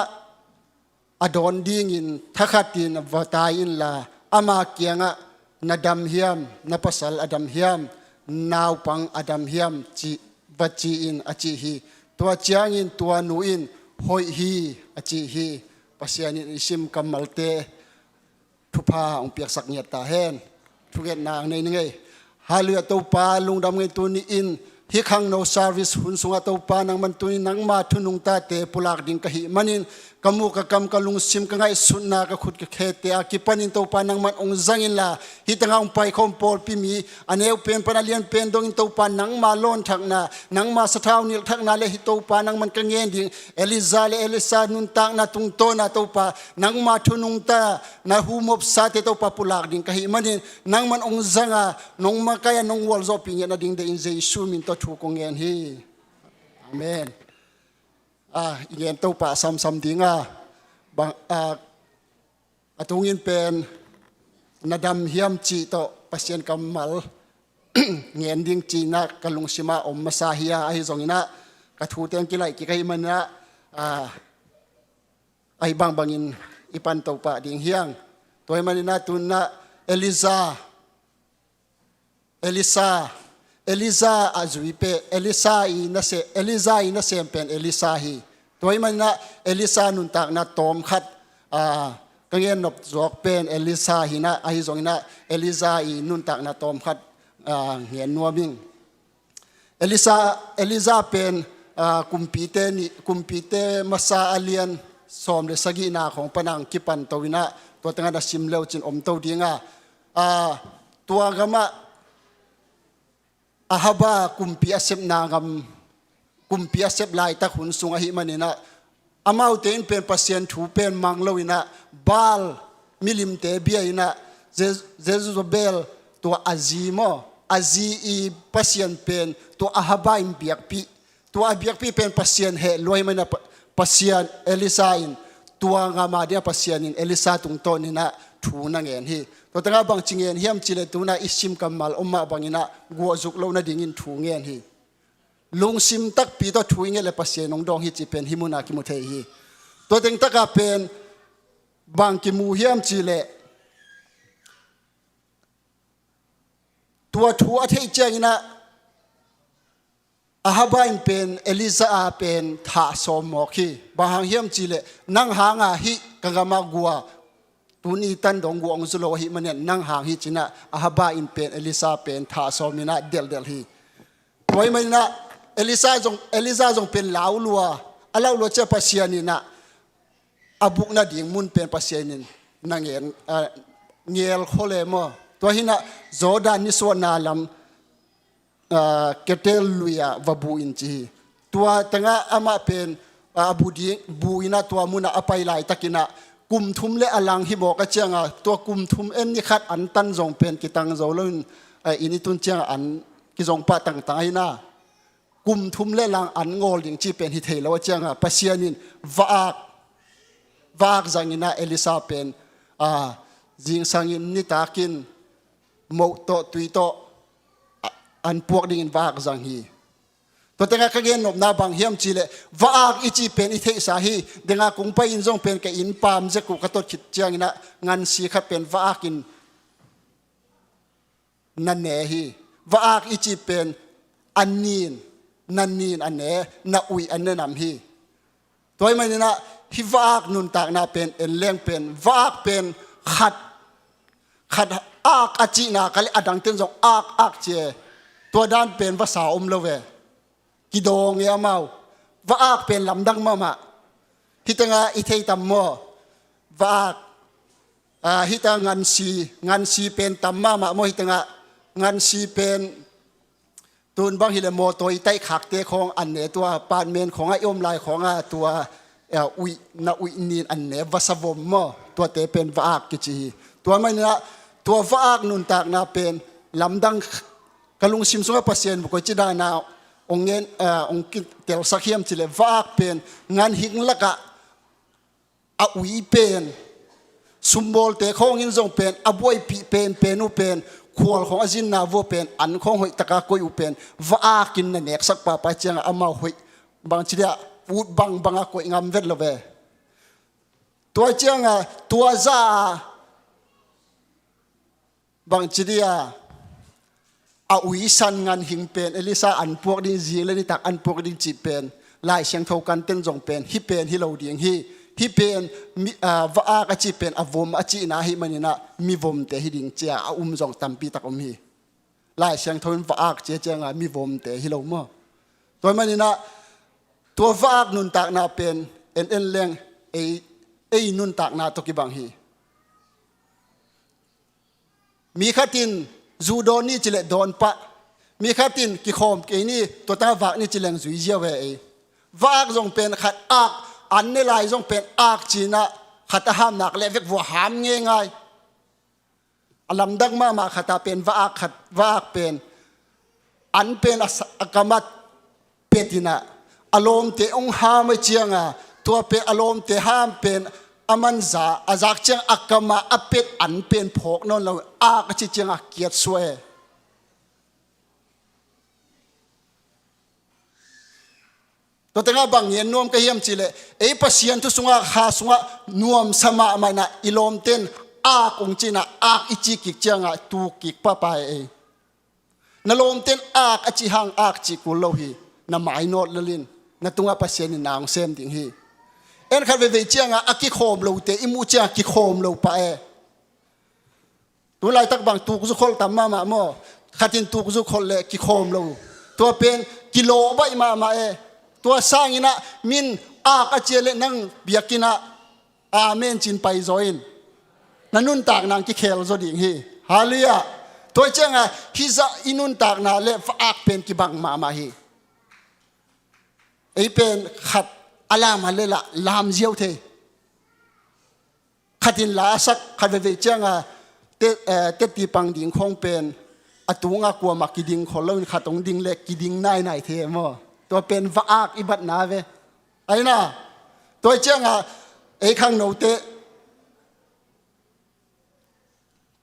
อดอนดีงินทักขัดินวตาอินลาอามาเกียงะนาดัมเฮียมนาปัสสลอดัมเฮียมนาวปังอดัมเฮียมจีวัจีอินอจีฮีตัวเจียงอินตัวนูอินหอยฮีอจีฮีปัสยานิอิซิมกัมมัลเตทุพาองเปียกสักเนียตาเฮนทุกเอ็ดนางในนึงไงฮาเลือตัวปลาลุงดำเงินตัวนี้อิน hi khang no service hun sunga to pa nang man tu nang ma thunung ta te pulak ding ka hi manin kamu ka kam ka lung sim ka ngai sunna ka khut ka khete a ki panin to pa nang man ong zangin la hi tanga ong pai khom pol pi mi aneu pen panalian pen dong to pa nang ma lon thak na nang ma sathau nil thak na le hi to pa nang man ka ngen ding eliza le elisa nun tak na tung to na to pa nang ma thunung ta na humop sa te to pa pulak ding ka hi manin nang man ong zanga nong ma kaya nong wal zo pi na ding de in jesu min to thu ko ngen hi amen yen to pa sam dinga bang atungin pen nadam hiam chi to pasien kamal ngen ding chi na kalung sima om masahia ai zongina ka thu teng kilai ki kai mana ai bang bangin ipan to pa ding hiang toy manina tun na Elisa azuipe Elisa ina sempen Elisa hi toy man na Elisa nun tak na tom khat kangen nop zok pen Elisa hi na ai zong na Elisa I nun tak na tom khat ngen nuaming Elisa pen kumpite masa alian som le sagi na khong panang kipan towina to tanga da simleu chin om to dinga tua gama ahaba kumpi asep nangam kumpi asep lai ta hun sunga hi manina amau ten pen pasien thu pen manglowina bal milim te biaina Jezebel to azimo I pasien pen to ahaba im biakpi to abiakpi pen pasien he loi mana pasien Elisain tua ngama dia pasien in Elisa tung to ni na thu na ngen hi to tanga bang chingen hiam chile tuna isim kamal umma bangina go zuk lo na dingin thu ngen hi lung sim tak pi to thu nge le pasien nong dong hi chi pen himuna ki mu thei hi to teng taka pen bang ki mu hiam chile tua thu a thei changina ahaba in pen Elisa a pen tha som mo khi bahang hiam chile nang hanga hi kangama gua tuni tan dong guang zulo hi manen nang hang hi china ahaba in pen Elisa pen tha somina del hi toy maina Elisa jong pen laulua alaulua che pasianina abuk na ding mun pen pasianin nangen ngel khole mo to hina zodan ni so na lam ketel luya vabu inchi tua tanga ama pen abudi buina tua muna apai lai takina kum thum le alang hi mo ka changa to kum thum en ni khat an tan jong pen ki tang zo lon ini tun chang an ki jong pa tang tai na kum thum le lang an ngol ding chi pen hi thei lo changa pasianin vaak zangina Elisa pen jing sangin ni takin mo to tui to an puak ding in vaak zang hi to tenga kagen nop na bang hiam chile vaak ichi pen I thei sa hi denga kung pa in jong pen ka in pam je ku ka tot khit chiang ina ngan si kha pen vaakin nan ne hi vaak ichi pen anin nanin ane na ui anenam hi toy manina hi vaak nun tak na pen en leng pen vaak pen khat ak achi na kali adang ten jong ak che to dan pen va sa lowe kidong ya mau vaak pen lamdang mama hitanga ithei tam mo vaak hitang ngan si pen tam mama mo hitanga ngan si pen tun bang hile mo toi tai khak te khong an ne tua pan men khong a yom lai khong a tua ui nin an ne vasavom mo tua te pen vaak ki chi tua mai na tua vaak nun tak na pen lamdang kalung sim sunga pasien ko chi da na ongen ong tel sakhiam chile vaak pen ngan hing laka a ui pen sumbol te khong in jong pen aboi pi pen penu pen khol khong azin na vo pen an khong hoi taka koi u pen vaakin na nek sak pa chang ama hoi bang chidia put banga ko ngam vet love tua changa tua za bang chidia a ui san ngan hing pen Elisa an puak ding zing le ni tak an puak ding chi pen lai siang thau kan ten jong pen hi pen hi lo ding hi pen va ka chi pen avom a chi na hi manina mi vom te hi ding chia jong tampi tak hi ลายเสียงทนฝากเจียงมีวมเตะฮิโลมอตัวมันนี่นะตัวฝากนุนตากนาเป็นเอ็นเลี้ยงเอนุนตากนาตกิบังฮีมีขัดินจูโดนี่จิเลโดนปะมีขัดินกิโคมเกนี่ตัวตาฝากนี่จิเลงจุยเจียวเอฝากจงเป็นขัดอักอันนี่ลายจงเป็นอักจีนะขัดห้ามหนักและเวกวัวหามง่ายอลัมดักมาขัดเป็นฝากขัดฝากเป็นอันเป็นอากามัดเป็ดินะอารมณ์เตองห้ามไม่เจียงตัวเป็นอารมณ์เตห้ามเป็นอามันซาอาจากเจียงอากามาอเป็ดอันเป็นพกนนเราอากจิเจียงเกียรติสวยตัวแต่งบางเย็นนวมก็เยี่ยมจิเลปัสยันทุสุงะหาสุงะนวมสมามานะอิลอมเต้นอากองจีนะอากอิจิกิเจียงตูกิกป้าไปนลมเต้นอากอจิหังอากจิกุลโลหีนำไม้โนดลินนตุงะปัสยันนางเซมติงฮีเอ็นขัดเวเจียงอากิโคมโลเตอิมูเจียงกิโคมโลไปตัวลายตักบางตูกุซุคอลตามมาโมขัดินตูกุซุคอลเลกิโคมโลตัวเป็นกิโลใบมาตัวสร้างอินะมินอากเจเลนังเบียกินะอาเมนจินไปจอยนนันนุนตากนางกิเคลโซดิ่งฮีฮาเลียตัวเจ้าฮิซาอินุนตากนาเลฟอากเป็นกิบังมาฮีไอเป็นขัดอลามาเลละลามเจียวเทขัดินลาสักขัดเวเจ้าเตตีปังดิ่งคงเป็นอตุงากลัวมักกิดิ่งคนเราขัดตรงดิ่งเล็กกิดิ่งนายเทมอตัวเป็นฝากอิบัดนาเวไอ้น่ะตัวเจ้าไอ้ข้างโนเต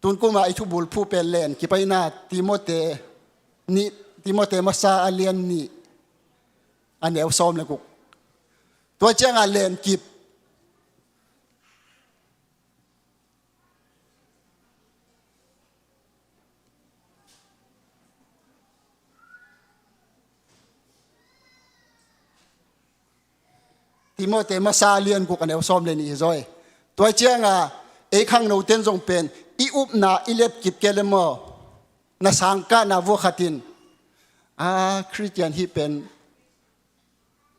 ตุนกูมาไอ้ทุบุลผู้เป็นเลนกิไปน่ะติโมเตนี่ติโมเตมาซาอาเลียนนี่อันเดียวซ้อมเลยกูตัวเจ้าเลนกิบติโมเตมาซาเลียนกูกันเดียวซ้อมเลยนี่จอยตัวเจ้าไอ้ข้างโนเตนจงเป็นอีอุบนาอิเล็บกิบเกลมอนาสังกานาวัวขัดินคริสเตียนที่เป็น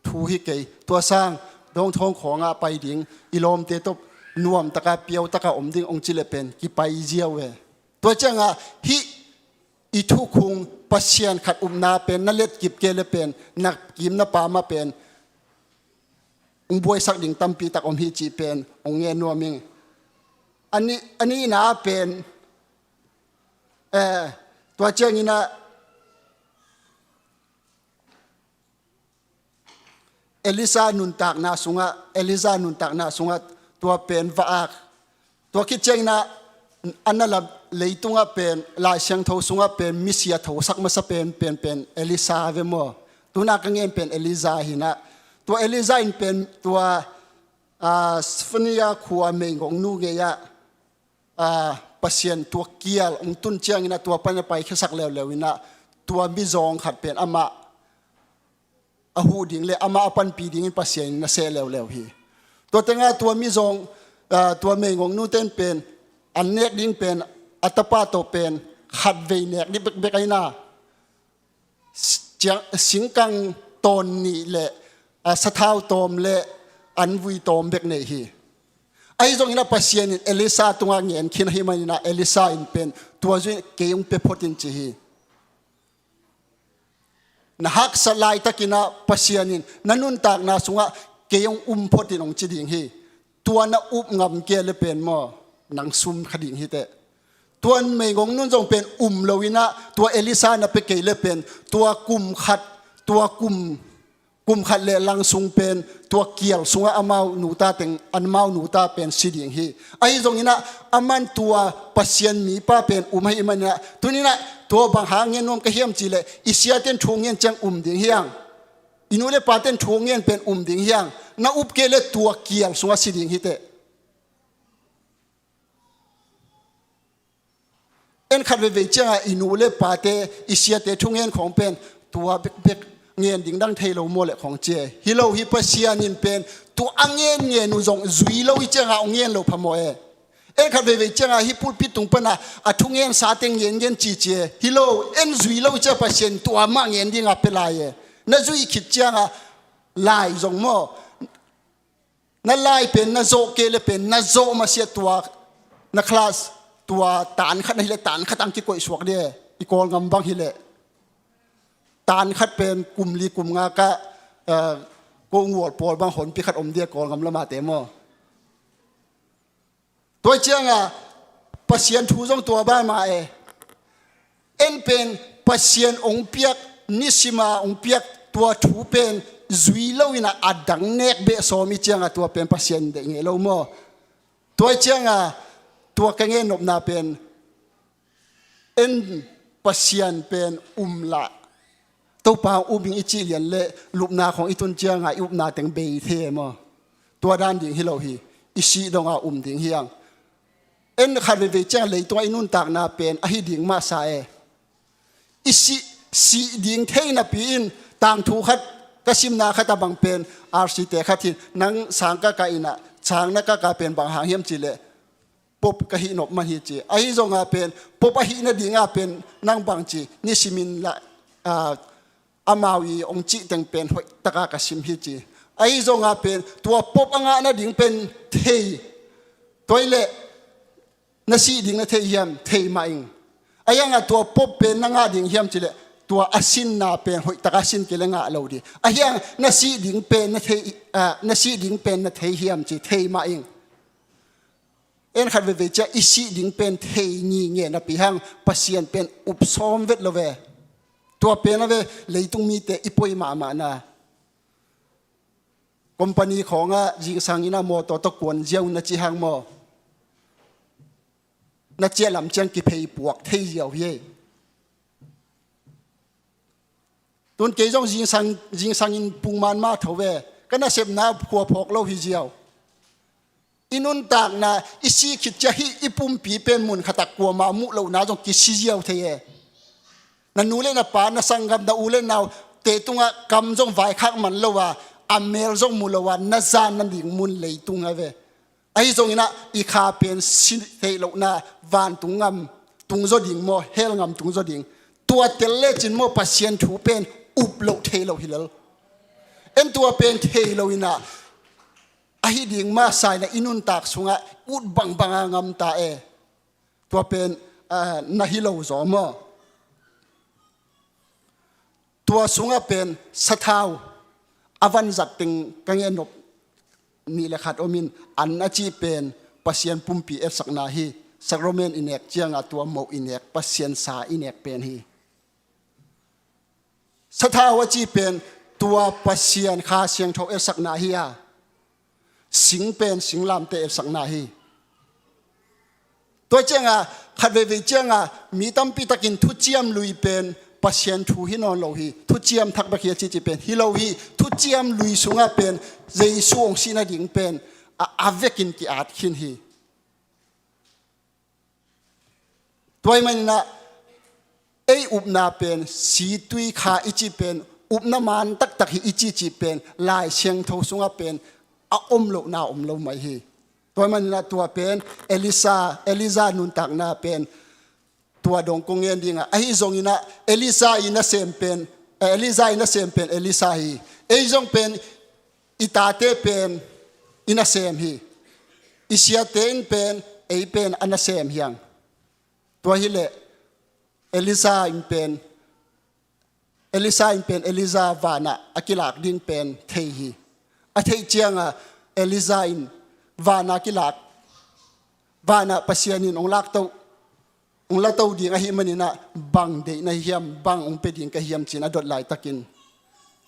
ทูฮิเกยตัวสร้างดงทองของไปดิ่งอิลอมเตตบนวมตะกาเปียวตะกาอมดิ่งองจิเลเป็นกิไปเจียวเวตัวเจ้าฮิอิทุคุงปัสเซียนขัดอุบนาเป็นนั่นเล็ดกิบเกลเป็นนักกิมนาปามาเป็นองบวยสักดิ่งตั้มปีตักอมฮิจีเป็นองเงนัวมิงอันนี้นะเป็นตัวเจ้านี่นะเอลิซานุนตากนาสุงะตัวเป็นฝากตัวคิดเจ้านะอันนั้นละเลยตุงะเป็นลายเชียงทสุงะเป็นมิเซียทสักมาสเป็นเอลิซาเวมอตัวนักเงินเป็นเอลิซาหินะตัวเอลิซาเป็นตัวสฟเนียขัวเมงของนูเกียปัสเซียนตัวเกียลองตุนเจียงนะตัวปัญไปแค่สักเร็วๆนะตัวมิจองขัดเป็นอามาหูดิ่งเลยอามาปันปีดิ่งปัสเซียนนะเซเร็วๆฮีตัวแต่งตัวมิจองตัวเมงของนูเต้นเป็นอันเนกดิ่งเป็นอัตปาโตเป็นขัดเวเนกนี่เบกไอนาสิงกังตนนี่แหละสะเท้าโตมและอันวุยโตมเบกเนฮีไอ้ตรงนี้นะปัสเซียนเอลิซาตัวเงี้ยคิดให้มันนะเอลิซาอินเป็นตัวจุเกี่ยงเปพอตินจีฮีนะฮักสลายตะกินะปัสเซียนินนั่นนุนตากนะสุงะเกี่ยงพอตินองจีดิ่งฮีตัวน่ะอุบงำเกลเป็นมอนังซุมขดิ่งฮีเตตัวเมงงนุ่นจงเป็นโลวินะตัวเอลิซาน่ะไปเกลเป็นตัวกุมขัดตัวกุมขัดเลลังซุงเป็นตัวเกี่ยวสุงอามาหนูตาเต็งอันมาหนูตาเป็นสิดิ่งฮีไอ้ตรงนี้นะอามันตัวปัสเซียนมีป้าเป็นให้มันเนี่ยตัวนี้นะตัวบางหางเงี้ยนวมก็เฮียมจีเลยอิเสียเต้นทวงเงี้ยจังดิ่งเฮียงอินูเลปาเต้นทวงเงี้ยเป็นดิ่งเฮียงน่าอุบเกลตัวเกี่ยวสุงสิดิ่งฮีเตเอ็นขัดเวจ้าอินูเลปาเตอิเสียเตทวงเงี้ยของเป็นตัวเบกเงียนดิ่งดังเทโลโมเลของเจฮิโลฮิปัสเซียนินเป็นตัวอังเงียนนูจงจุยโลฮิเจ้าเอาเงียนโลพะโมเอ ขัดเวเจ้าฮิพูดพิตุงปนะอาทุงเงินสาเต็งเย็นจีเจฮิโลจุยโลเจ้าเปอร์เซ็นต์ตัวมั่งเงินดิ้งอับเปลายนั่นจุยคิดจ้าลายจงโมนั่นลายเป็นนั่นโจเกลเป็นนั่นโจมาเสียตัวนั่นคลาสตัวตานขัดฮิเลตานขัดตั้งที่กวยสวกเดียอีกองกำบังฮิเลตานขัดเป็นกลุ่มลีกลุ่มงากะกงวัวปอลบางคนพิขัดอมเดียกองกำละมาเตมอตัวเจ้าปัสเซียนทูจงตัวบ้านมาเป็นปัสเซียนองเปียกนิสิมาองเปียกตัวทูเป็นจุยเลวินะอดังเนกเบสอมิเจ้าตัวเป็นปัสเซียนเด็กเงี้ยเราโมตัวเจ้าตัวกังเงินนบนาเป็นปัสเซียนเป็นละตัวปางบิงอิจิเลียนเละลูกนาของอิตุนเจ้านาเต็งเบยเทมตัวด้านดิ่งฮิโลฮีอิชิดงดิ่งเฮียงขัดเวเจ้าเลยตัวอินุนตากนาเป็นอหิดิ่งมาสายอิสิสีดิ่งเทนปีนต่างถูกขัดกสิมนาขัดบังเป็นอาร์ซิเตขัดที่นังสังกะกาอินะช้างนักกาเป็นบางหางเฮียมจิเลปบกะหินกมันฮิจิไอจงอาเป็นปบอหินดิ่งอาเป็นนังบางจีนิสิมินละอามาวีองจิตังเป็นหอยตะกากสิมฮิจิไอจงอาเป็นตัวปบอ่างนาดิ่งเป็นเทตัวเละนสีดิ่งนาเทียมเทมาอิงไอ้ยังตัวปบเป็นนางาดิ่งเฮียมจิเลตัวอาสินนาเป็นหอยตะกาสินกิเลงาเราดีไอ้ยังนสีดิ่งเป็นนาเทนสีดิ่งเป็นนาเทเฮียมจิเทมาอิงขัดเวจะอิสิดิ่งเป็นเทนีเงี้ยนะปีหังปัสเซียนเป็นอุปสมเวทละเวตัวเป็นละเวเลยต้องมีแต่อิปอยมานะคอมพานีของจิงสังอินาโมตัวตะกวนเจ้านาจิหังโมนักเจ้าลำเชียงกิเพย์ปวกเที่ยวเย่ตุนเกยจงจิงสังอินปุงมันมาเถเวก็น่าเสพน้าผัวพกเล่าฮิเจียวอินุนตากนะอิสิคิดจะฮิอิปุ่มปีเป็นมุนขตักกัวมามุเล่านาจงกิซิเจียวเทเยนันนูเล่นปานะสังกัมดาอูเล่นนาวเตตุงะกำจงไว้ข้างมันเล่าว่าอเมรจงมุเล่าว่านาจานนันดิ่งมุนเลยตุงเวไอ้ตรงนี้นะอีขาเป็นสิเทโลนะวานตุงงำตุงโจดิ่งโมเฮลงำตุงโจดิ่งตัวเตลเลจินโมปัสเซียนถูเป็นอุบโลเทโลฮิลตัวเป็นเทโลอินะไอ้ดิ่งมาใส่ในอินุนตากสุงะอุดบังงำตาตัวเป็นนาฮิโลจอมตัวสุงะเป็นสะท้าวอวันจัดติงกังเงินนบนี่แหละขัดอมินอันอาจีเป็นปัสเซียนปุ่มปีสักนาฮีสักโรเมนอินเอกเจียงตัวโมอินเอกปัสเซียนสาอินเอกเป็นฮีสถาวจีเป็นตัวปัสเซียนคาเซียงทอสักนาฮีสิงเป็นสิงลามเตสักนาฮีตัวเจียงขัดเวเจียงมีตั้มปีตะกินทุเจียมลุยเป็นปัสเซียนทูฮินอนโลฮีทุเจียมทักบักเฮียจีเป็นฮิโลฮีทุเจียมลุยสุงะเป็นเจสูองสินาดิ่งเป็นอาเวกินกิอาดขินฮีตัวมันนะอุบนาเป็นสีตุยขาอิจิเป็นอุบนามันตักฮีอิจิเป็นลายเชียงทสุงะเป็นอมโลนาอมโลไม่ฮีตัวมันนะตัวเป็นเอลิซานุนตักนาเป็นตัวดงกงเงินดิ่งไอ้จงอินะเอลิซาอินะเซมเป็นเอลิซาอินะเซมเป็นเอลิซาฮีไอ้จงเป็นอิตาเตเป็นอินะเซมฮีอิเซียเตนเป็นเป็นอันนะเซมฮียงตัวฮิเลเอลิซาอินเป็นเอลิซาวานะอากิลากดิ่งเป็นเทฮีอาเทเจียงเอลิซาอินวานะกิลากวานะปัสเซียนินองลักโตองละเต้าดิ่งไอ้มันนี่นะบังเดนะเฮียมบังองเป็ดดิ่งก็เฮียมจีนะดดไหลตะกิน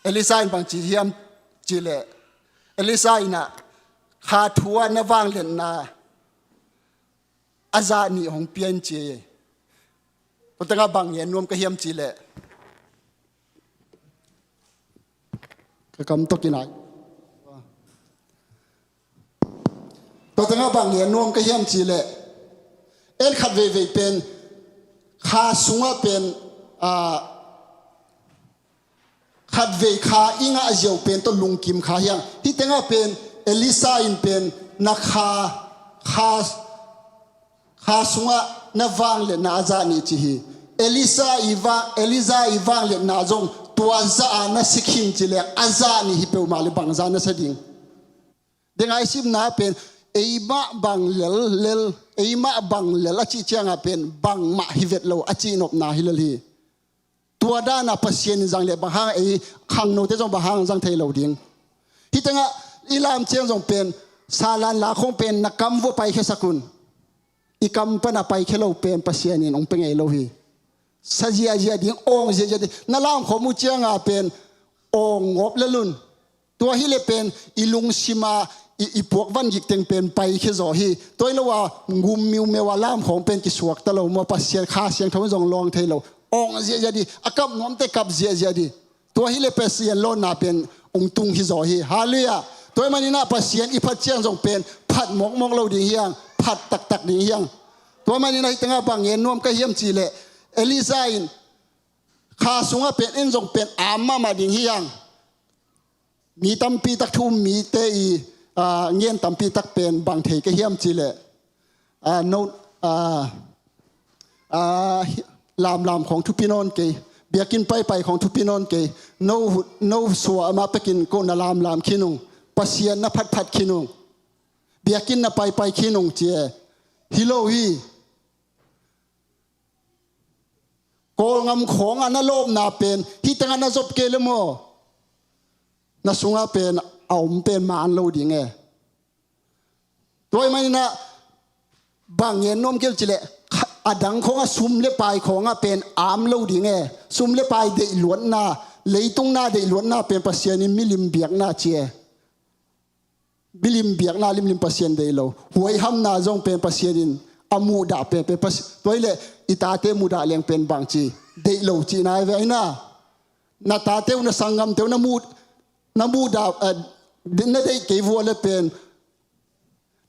เอลิซาอินบังจีเฮียมจีเลเอลิซาอินะขาทัวนะวางเล่นนะอาจารย์นี่ของเปลี่ยนจีก็ตั้งบังเย็นรวมก็เฮียมจีเลก็กำตกินไหนก็ตั้งบังเย็นรวมก็เฮียมจีเลขัดเวเป็นขาสุงะเป็นขัดเวขาอิงอาเจียวเป็นต้นลุงกิมขายังที่แต่งเป็นเอลิซาอินเป็นนักขา ข้าสงะนวางเลนาจานิจิฮีเอลิซาอีวางเลนาจงตัวจานะสิขินจิเลอาจานิฮิเปวมาเลบังจานะสดิงเด็กไอซิมนาเป็นเอมาบังเลลเอมาบังเลลอจิเจียงเป็นบังมาฮิเวตโลอจินบนาฮิลลีตัวด้านปัสเซียนจังเลบังหางขังโนเตจงบังหางจังเทโลดิงฮิตังะอิลามเจียงจงเป็นซาลันลาคงเป็นนักกำวัวไปแค่สักุลอีกำปนาไปแค่เราเป็นปัสเซียนินองเป็นไงโลฮีสัจจะจะดิ้งองเจจะดิ้งนั่นลามของมุเจียงเป็นองงบละลุนตัวฮิเลเป็นอิลุงชิมาอีพวกวันยิกเต็งเป็นไปแค่จอฮีตัวเราว่างุมมิวเมวาลามของเป็นกิสวกตะเรามาปัสเซียนข้าเสียงทำให้จงลองเทเราองเจจะดิ้งอากับน้อมเตกับเจจะดิ้งตัวฮิเลเป็นเสียนโลนาเป็นองตุงฮิจอฮีฮาเลลูยาตัวมันนี่น่าปัสเซียนอีพัดเจียงจงเป็นผัดหมกเราดิ้งเฮียงผัดตักดิ้งเฮียงตัวมันนี่น่าตั้งบางเงินนวมก็เฮียมจีเลเอลิซาอินข้าสงะเป็นอินจงเป็นอามาดิ้งเฮียงมีตัมปีตักทุ่มมีเตอีเงี้ยตัมปีตักเป็นบางเทก็เฮียมจีเลโนลามของทุพินนเกยเบียกินไปของทุพินนเกยโนสัวมาไปกินโกนลามขินุงปัสเซียนนับพัดขินุงเบียกินนับไปขินุงเจฮิโลฮีโกงำของอันนั้นโลภนาเป็นที่ตั้งอันนั้นจบเกลโมน่าสงะเป็นเอาเป็นมาอันโลดีไงตัวมันนะบางเงินน้อมเกี่ยวจิเลอดังของซุ่มเล็บไปของเป็นอามโลดีไงซุ่มเล็บไปเดือดล้วนนาเลยตรงหน้าเดือดล้วนนาเป็นปัสเซียนิมิลิมเบียกนาเจมิลิมเบียกนาลิมปัสเซียนเดือดโลหวยห้ำนาจงเป็นปัสเซียนินอามูดาเป็นปัสตัวเลยอิตาเตมูดาเลี้ยงเป็นบางจีเดือดโลจีนายเวน่านาตาเตวนาสังกัมเตวนามูดานั่นได้เกี่ยวกับเป็น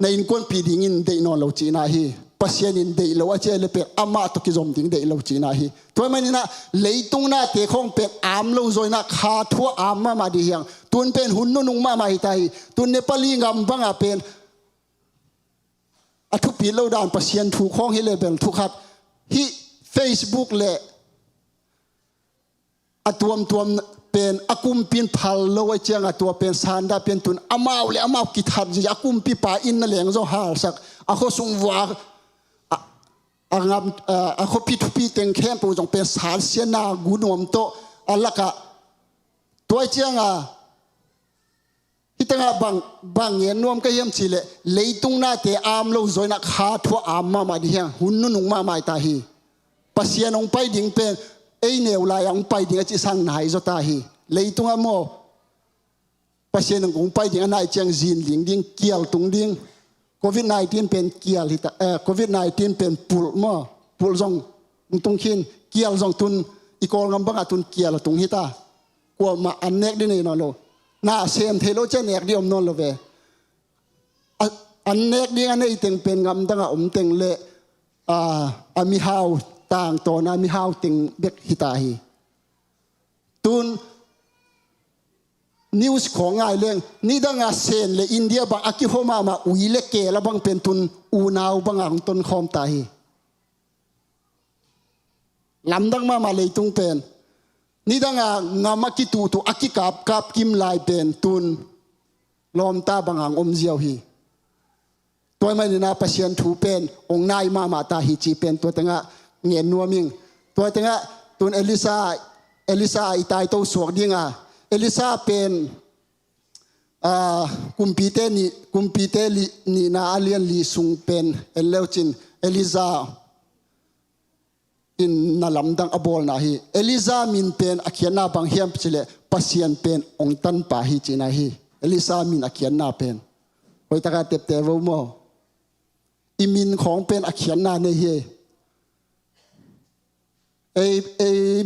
ในอินควนปีดิ่งเดือดนอนโลจีนาฮีปัสเซียนินเดือดโลอาเจเลเป็นอามาตุกิจอมดิ่งเดือดโลจีนาฮีตัวมันนี่นะเลยตรงหน้าเตะของเป็นอามโลโซยนะขาทัวอามมาดีเฮียงตุนเป็นหุ่นนุ่งมาฮิตาฮีตุนเนปาลีงามบังอาเป็นทุกปีเราด่านปัสเซียนถูกข้องให้เลยเป็นทุกขัดที่เฟซบุ๊กเลยตัวเป็นอากุมปีนพัลโลไอเจียงตัวเป็นซานดาเป็นตุนอามาวเลยอามาวกิทัดอากุมปีป่าอินนั่นแหละงจะหาสักอาเขาส่งวาอาเขาพิทุปีเต็งแคมปูจงเป็นสารเสียนากูนวมโตอัลละกะตัวไอเจียงที่ตั้งบางเงินนวมก็เยี่ยมสิเลยตรงหน้าเตะอามเราจอยนักขาทัวอามมาดีเฮียหุ่นนุ่งมาตาฮีปัสเซียนองไปดิ่งเป็นเอเนวลายองไปดิ่งจิสังนายจตาฮีเลยตรงอโมปัสเซียนองไปดิ่งนายเจียงจีนดิ่งเกี่ยวตรงดิ่งโควิด-19เป็นเกี่ยวที่โควิด-19เป็นปุลจงตรงขินเกี่ยวจงตุนอีกอลงบังตุนเกี่ยวตรงฮิตากลัวมาอันเนกดิเนนอโลน่าเสียมเทโลเจเนกดิอมนนโลเวอันเนกดิอันนี้เต็งเป็นงำตั้งเต็งเลอามิฮาวต่างตัวนามิฮาวเต็งเบกฮิตาฮีตุนนิวส์ของง่ายเรื่องนี่ดังอาเซียนเลยอินเดียบางอากิโฮมาอุยเล็กเกลบางเป็นตุนอูนาวบางอ่างตุนคอมตาฮีลำดังมาเลยตุงเป็นนี่ดังงามากิตูอากิกับกิมลายเป็นตุนลอมตาบางอ่างอมเจียวฮีตัวมันนี่นาปัสเซียนถูเป็นองนายมาตาฮีจีเป็นตัวตั้งเงียนนัวมิงตัวตั้งตุนเอลิซาอิตายโตสวกดิ้งเอลิซาเป็นกุมพีเตนี่นาอาเลียนลีซุงเป็นเอเลวจินเอลิซาอินนาลำดังอบอลนาฮีเอลิซามินเป็นอาเขียนนาบางเฮียมจิเลปัสเซียนเป็นองตันปาฮีจินาฮีเอลิซามินอาเขียนนาเป็นโอยตะการเตะวโมอิมินของเป็นอาเขียนนาเนฮี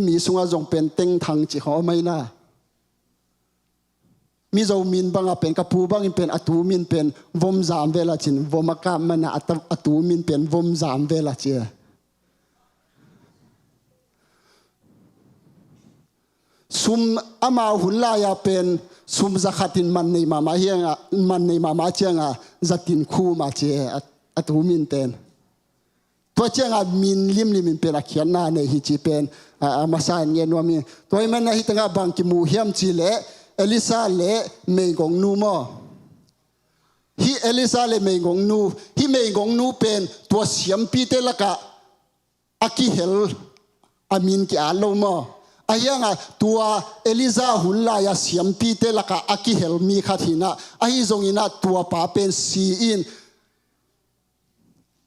มีสุงาจงเป็นเต็งทางจิเขาไม่น่ามีเจ้ามินบางเป็นกับผู้บางเป็นอตูมินเป็นวมจามเวลาจินวมกามมันอตูมินเป็นวมจามเวลาเจียซุมอามาหุ่นลายเป็นซุมจักตินมันในมาเฮียงมันในมาเจียงจักตินคู่มาเจียอตูมินเป็น ตัวเจ้ามินลิมเป็นอาเขียนนาในฮิจิเป็นมาสานเงินว่ามีตัวมันนะฮิตงาบังกิมูเฮียมจิเลเอลิซาเลเมงงนูมอฮิเอลิซาเลเมงงนูฮิเมงงนูเป็นตัวเสียมปีเตละกะอากิเฮลอามินกิอาโลมออายังตัวเอลิซาหุนลายเสียมปีเตละกะอากิเฮลมีขัดหินะอาฮิจงอินะตัวป้าเป็นซีอิน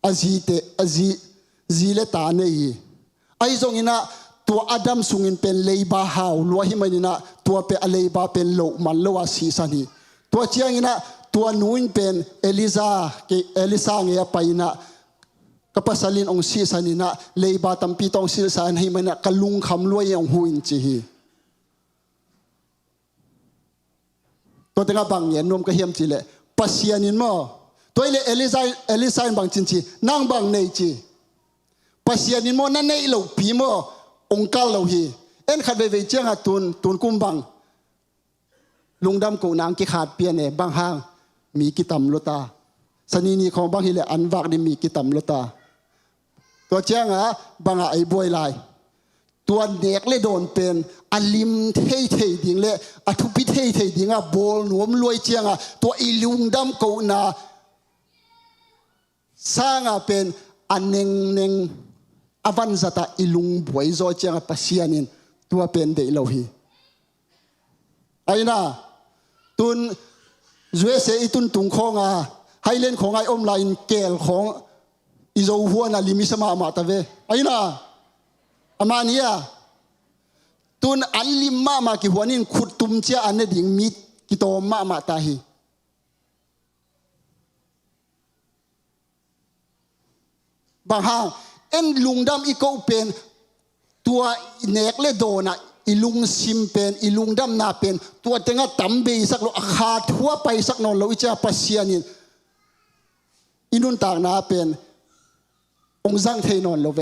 อาจีเลตาเนยไอ้ตรงนี้นะตัวอาดัมสุงินเป็นเลบาฮาวลัวหิมันนะตัวเป็นเลบาเป็นโลมันลัวซีซันีตัวเจียงนะตัวนูนเป็นเอลิซาเงียไปนะกับภาษาลินองซีซันีนะเลบาตัมปีตองซีซันให้มันนะกลุงคำลัวยังหุนจีตัวเต็งบังเงียนนมก็เฮียมจีเลปัสยานินมั้งตัวเอลิซาบางจินจีนางบางเนจีปัสยานินโมนั่นเนยเราปีโมองค์กาเราฮีเอ็นขัดเวเจียงหัดตุนกุมบังลุงดำกูนางกิขาดเปียเนบางห้างมีกิตำลตาสนีนีของบางฮิเลอันวักนี่มีกิตำลตาตัวเจียงบางไอ้บวยลายตัวเด็กเลยโดนเป็นอลิมเทดิ่งเลยอทุพิเทดิ่งบอลหนวมรวยเจียงตัวอีลุงดำกูนาสร้างเป็นอันเนงอวันจัตอิลุงบวยโจเจียงปัสยานินตัวเป็นเดลฮีไอ้น่ะตุนจวยเสียตุนตุงของให้เล่นของไอ้อมไลน์เกลของอิโจหัวน่ะลิมิสมาตะเวไอ้น่ะอามานีตุนอันลิมมากิหัวนินขุดตุมเจ้าอันนี้ดิ่งมิดกิโตมาตาฮีบางห้างเอ็นลุงดำอีโกเป็นตัวเนกเลโดนะอีลุงซิมเป็นอีลุงดำนาเป็นตัวเต็งตั้มเบสักโลขาดหัวไปสักนอนเราจะปัสยานินอินุนต่างนาเป็นองค์สังเทนอนเราเว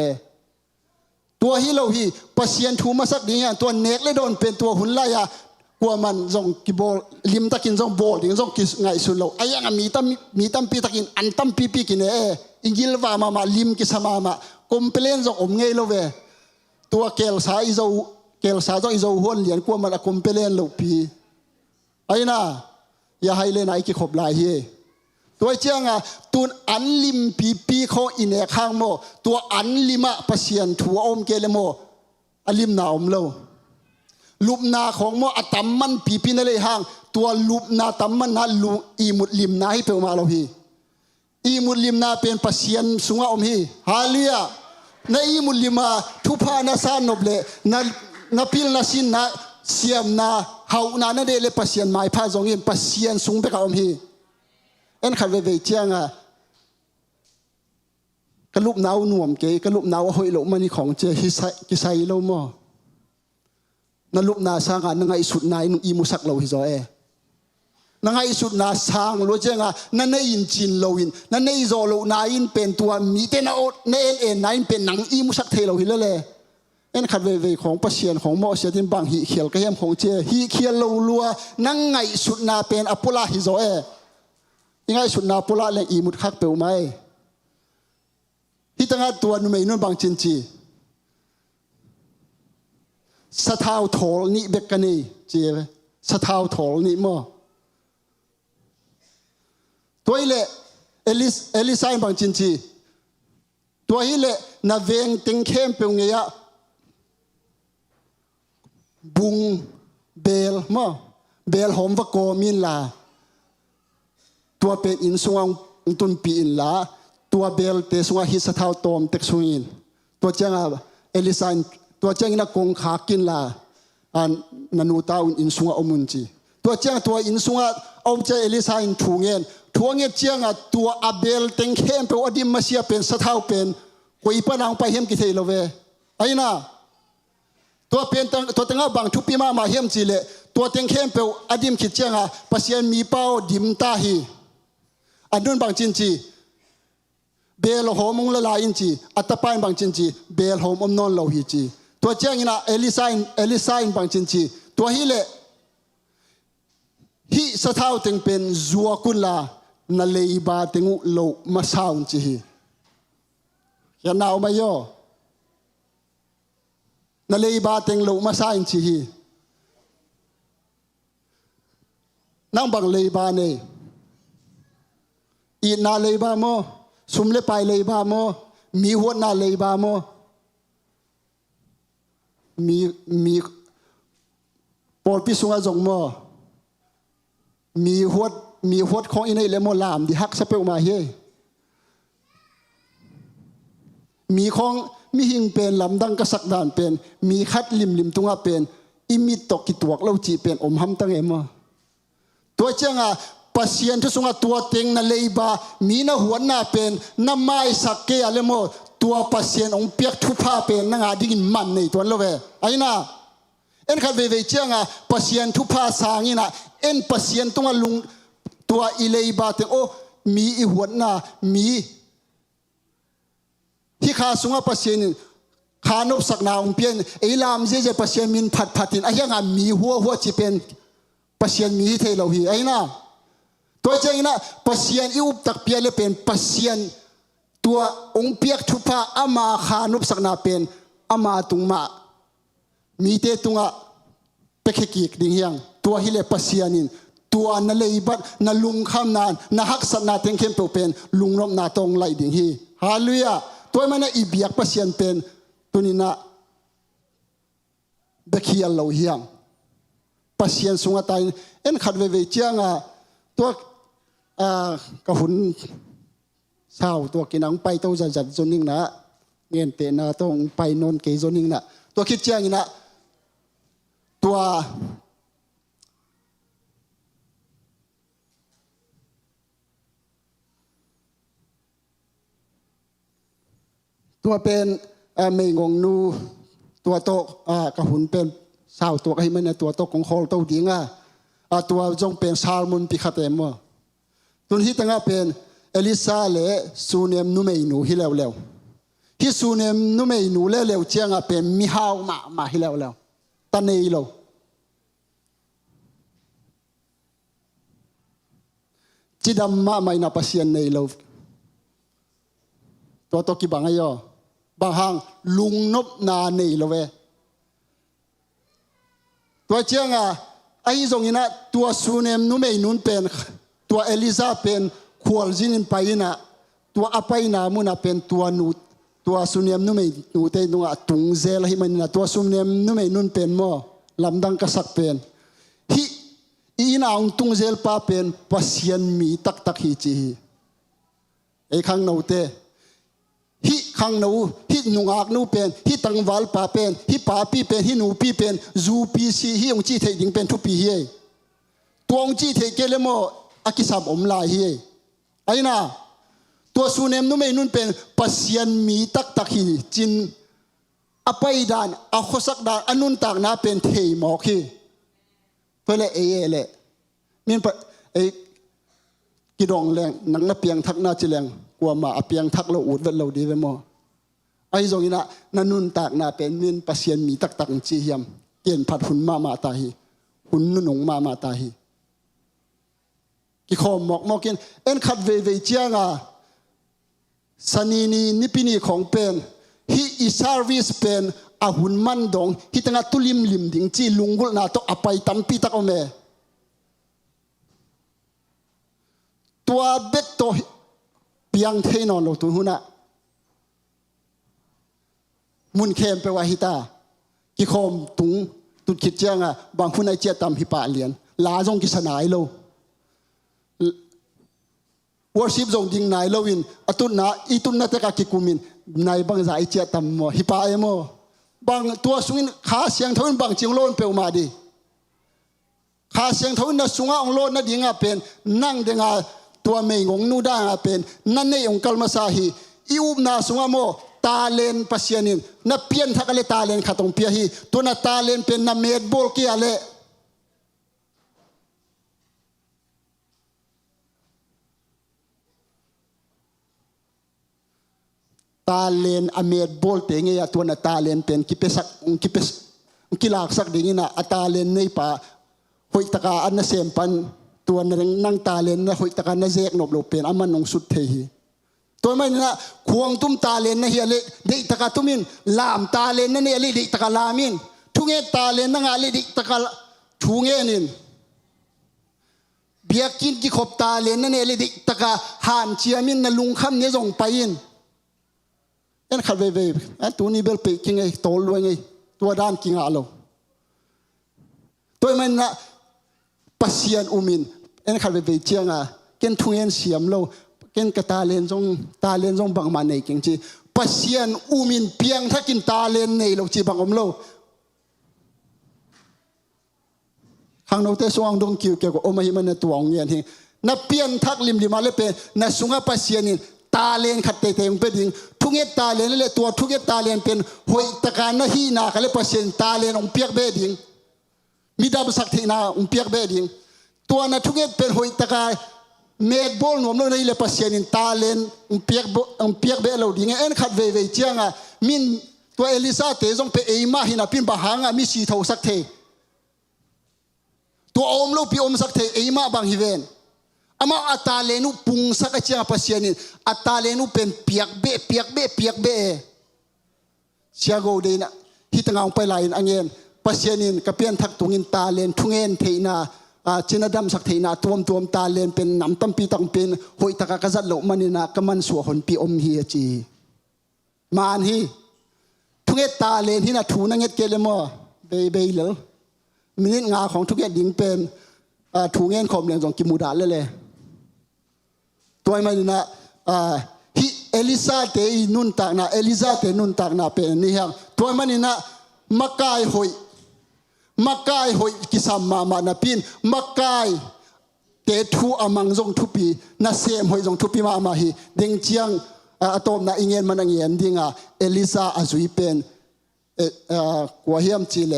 ตัวฮิเราฮีปัสยานทูมาสักนี้ตัวเนกเลโดนเป็นตัวหุ่นไล่กลัวมันส่งกิโบลิมตะกินส่งโบลิงส่งกิไงสุดเราไอ้ยังมีตั้มปีตะกินอันตั้มปีกินอิงกิลวามาลิมกิสมาคอมเพลนส่งอมไงเราเวตัวเกลสายอิโจหัวเหรียญกลัวมันคอมเพลนเราปีไอ้น่ะอย่าให้เลยนายกิขบลายเฮตัวเจ้าตัวอันลิมปีเขาอินเอข้างโมตัวอันลิมะปัสยันทัวอมเกลโมอันลิมนาอมเราลูกนาของโมอัตมันปีนั่นเลยห่างตัวลูกนาตัมมันนั่นลูอีมุดลิมนาให้เปมาเราฮีอีมุดลิมนาเป็นปัสยันสุงาอมฮีฮาเลียในอีมุดลิมาทุพานาซานนบเลนาพิลนาสินนาเสียมนาเฮานานั่นเดเลปัสยันไม่พาจงอินปัสยันสุงเปกาอมฮีเอ็นขัดเวเจียงกระลุบนาวหน่วมเกกระลุบนาวหอยหลงมันนี่ของเจฮิไซโลมอนั่นลุบนาสร้างนั่งไอสุดนายนุ่งอีมุสักเราฮิโซเอนั่งไอสุดนาสร้างรู้เจียงนั่นในอินจินเราอินนั่นในโซโลนาอินเป็นตัวมีเตนาโอเนเอ็นนายเป็นหนังอีมุสักเทเราฮิเลเลเอ็นขัดเวของปัสเซียนของมอเสียดินบางฮิเขียลก็ยังของเจฮิเขียลเราลัวนั่งไอสุดนาเป็นอปุลาฮิโซเอยังไงสุดนาปุระและอีมุดคักเปลวไหมที่ตั้งตัวนุ่มนุ่นบางจินจีสะท้าวถอลนี่เบกกันนี่เจี๋ยสะท้าวถอลนี่มั้งตัวฮิเลเอลิซายบางจินจีตัวฮิเลนาเวงติงเข้มเปลวเงียบุงเบลมั้งเบลหอมวะโกมินลาตัวเป็นอินสวงตุนปีอินละตัวเบลเตสวงฮิสเท้าตอมเต็กสวินตัวเจ้าเอลิซานตัวเจ้านักกงขากินละอันนันูตาอินสวงอมุนจีตัวเจ้าตัวอินสวงเอาเจ้าเอลิซานทูเงินเจ้าตัวอาเบลเต็งเข้มเป็นอดีมมาเสียเป็นสเท้าเป็นกุยปนังไปเฮมกิเทลเวไอ้น่ะตัวเป็นตัวตั้งบางทุปีมาเฮมจีเลตัวเต็งเข้มเป็นอดีมคิดเจ้าปัสยันมีเป้าดิมตาฮีอันนู้นบางจินจีเบลโฮมงละลายอินจีอัตปายบางจินจีเบลโฮมอมนอนเราฮีจีตัวเจ้าอินะเอลิซายบางจินจีตัวฮิเลฮิสะเท้าถึงเป็นจัวกุลานาเลบาถึงโลมาซาวจีฮี ya nau ma yo na lei ba teng lo ma sa in chi hi nang bang lei ba ne i na lei ba mo sum le pai lei ba mo mi huat na lei ba mo mi por pi sunga jong mo mi huat khong inai le mo lam di hak sa pe ma heมีของมีหิงเป็นลำดังกษักดานเป็นมีคัดลิมตุงาเป็นอิมิตกกิตวกเล่าจีเป็นอมหำตั้งเอ็มตัวเจ้าปัสยันทุสงตัวเต็งนั่นเลยบามีน่าหัวหน้าเป็นน้ำไม้สักเกยอะไรโมตัวปัสยันองเปียกทุพาเป็นนั่งอาดิ่งมันในตัวเราเวไอ้น่ะเอ็นขัดเวเจ้าปัสยันทุพาสางี้น่ะเอ็นปัสยันตุงลุงตัวอิเลยบาเตโอมีอีหัวหน้ามีที่ข้าสุงปัสยันขานบสักนาองเปียนไอ้ลามเจปัสยันมินผัดตินไอ้ยังมีหัวจีเป็นปัสยันมีเทเราฮีไอ้น่ะตัวเจ้าน่ะปัสยันอิอุบตักเปียเลยเป็นปัสยันตัวองเปียกทุพาอามาขานบสักนาเป็นอามาตุงมามีเตตุงะเป็กกิกดิ่งยังตัวฮิเลปัสยันินตัวนั่นเลยบัดนั่นลุงข้ามนานนั่นฮักสันนาเต็งเข้มเป็นลุงรบนาตรงไหลดิ่งฮีฮาลุยาตัวมันน่ะอีเบียกปัสยันเป็นตัวนี้น่ะเบคียลเราเฮียงปัสยันสุงตายเอ็นขัดเวเจียงตัวกระหุนเศร้าตัวกินนังไปตัวจัดจนนิ่งนะเงินเตนะต้องไปนนเกยจนนิ่งนะตัวคิดเจียงนะตัวเป็นไม่งงนูตัวโตกระหุนเป็นเศร้าตัวให้มันตัวโตของโคลตัวดิ้งตัวจงเป็นซาลมุนพิคาเตมตัวที่ตั้งเป็นเอลิซาเลซูเนมนุเมนูฮิเลวเลวที่ซูเนมนุเมนูเลวเลวเจียงเป็นมิฮาวมาฮิเลวเลวตันเนยโลจิดำมาไม่นับเสียนเนยโลตัวโตกี่บางไงย่อบางหางลุงนบนาเนยโลเวตัวเจียงไอ้ตรงนี้นะตัวซูเนมนุเมนุนเป็นตัวเอลิซาเป็นขวลจินินไปนะตัวอภัยนามุนะเป็นตัวนูตัวซูเนมนุเมนูเตนุงตุงเซลให้มันนะตัวซูเนมนุเมนุนเป็นมั่วลำดังกษักเป็นฮิอีน่าองตุงเซลป้าเป็นปัสยันมีตักฮิจีไอ้ข้างนู้เตฮิข้างนู้ฮินุงอักนู้เป็นฮิตังวัลป้าเป็นฮิป้าปีเป็นฮินูปีเป็นจูปีซีฮิองจีเทดิงเป็นทุปีเฮตัวองจีเทเกลโมอากิสามอมลายเฮไอ้น่ะตัวซูเนมนู้ไม่นุ่นเป็นปัสยันมีตักฮิจินอภัยดานอาโคสักดานอนุนตักน่าเป็นเทหมอกฮีเพื่อเล่เลยมีนไอ้กิดองแรงนังนับเปียงทักน่าจิแรงกว่ามาเปียงทักเราอุดเวลเราดีไปมั้งไอ้ตรงนี้นะนันนุนตักน่าเป็นมีนปัสยันมีตักจีเฮียมเกณฑ์ผัดหุ่นมาตาฮีหุ่นนุ่นงมาตาฮีกิขอมอกกินเอ็นขัดเวเจียงสันนีนิปินีของเป็นฮีอิสาวิสเป็นอาหุ่นมันดงฮีตั้งตุลิมดิ่งจีลุงกุลนาโตอภัยตั้มปีตักอเมตัวเบ็ดโตเปียงเทนอนเราตัวหุ่นมุนเข้มไปว่าฮิตากิขอมตุนคิดเจียงบางหุ่นไอเจียตั้มฮิปาเลียนลาจงกิสนายโลworship zong ding nai lowin atun na te ka kikumin nai bang za iche tam mo hipa emo bang tua sungin kha siang thon bang ching lon pe ma di kha siang thon na sunga ong lon na dinga pen nang denga tua mei ngong nu da pen nan nei ong kalma sa hi i up na sunga mo talen pasianin na pian thakale talen khatong pia hi to na talen pen na med bol ki aleตาเลนอเมดบอลเตงยตัวน่ะตาเลนเป็นกิเปสักกิลากสักดิ่งน่ะตาเลนในป่าหอยตะกาอันน่ะเซมปันตัวนั่งตาเลนน่ะหอยตะกาน่ะเจกนบโลเป็นอามันนงสุดเทหี ตัวไม่นะควงตุ้มตาเลนนะเฮียเลเด็กตะกาตุ้มินลามตาเลนนะเนี่ยเลเด็กตะกาลามินทุเงตาเลนนะงาเลเด็กตะกาทุเงนินเบียกินกิขบตาเลนนะเนี่ยเลเด็กตะกาหันเชียมินนะลุงคำเนี่ยส่งไปยินเอ็นขัดเว่ยตัวนี้เบลเปกิงไงโตลวยไงตัวด้านกิงอาโลตัวไม่นะปัสยานอุมินเอ็นขัดเว่ยเจียงอ่ะเกินทุเงนเสียมโลเกินกตาเลนจงบางมันในกิงจีปัสยานอุมินเพียงถ้ากินตาเลนในโลจีบางอมโลข้างนอกเตสว่างดงคิวเกี่ยวกับอมหิมันในตัวองเงียนที่นับเพียนทักลิมดิมาเลเป็นนัสุงาปัสยานินตาเลนขัดเตะงเป็นดิ่งทุกเงตาเลนเลยตัวทุกเงตาเลนเป็นหอยตะการนาฮีนาเขาเลยปัสยานตาเลนองเปียกเบดิ่งมีดาบสักทีนาองเปียกเบดิ่งตัวนั้นทุกเงเป็นหอยตะการเมดบอลหนุ่มเลยเลยปัสยานินตาเลนองเปียกเบเราดิ่งเอ็นขัดเว่ยเจียงอ่ะมินตัวเอลิซาเตจงเปเอมาหินาพินบาหังอ่ะมีสีเทาสักเทตัวอมโลปีอมสักเทเอมาบางฮิเวนอามาอัตาเลนุปุงสักเจียงปัสยานินอัตาเลนุเป็นเปียกเบเชียโกเดนะฮิตงางไปไลน์อันเงินปัสยานินกับเปียนทักตุงินตาเลนทุเงินเทนาเจนดำสักเทนาตัวตาเลนเป็นน้ำตั้มปีตังเป็นหอยตะกะกะจัดโลมันนี่นะกำมันสัวหนปีอมฮีจีมานฮีทุเงินตาเลนที่น่ะถูนังเงเกลมอเบย์เลยมินิงาของทุกอย่างดิ่งเป็นถูเงินคอมเลี้ยงจงกิมูดาเลยตัวมันนะฮิเอลิซาเตนุนตากนาเอลิซาเตนุนตากนาเป็นนี่ฮะตัวมันนะมักกายหอยกิสามมานะพินมักกายเตทูอามังจงทุปีนะเซมหอยจงทุปีมาฮีเด้งเจียงอะตอมนะอิงเงินมันเงียนดิ่งเอลิซาอาจุยเป็นกัวเฮียมจีเล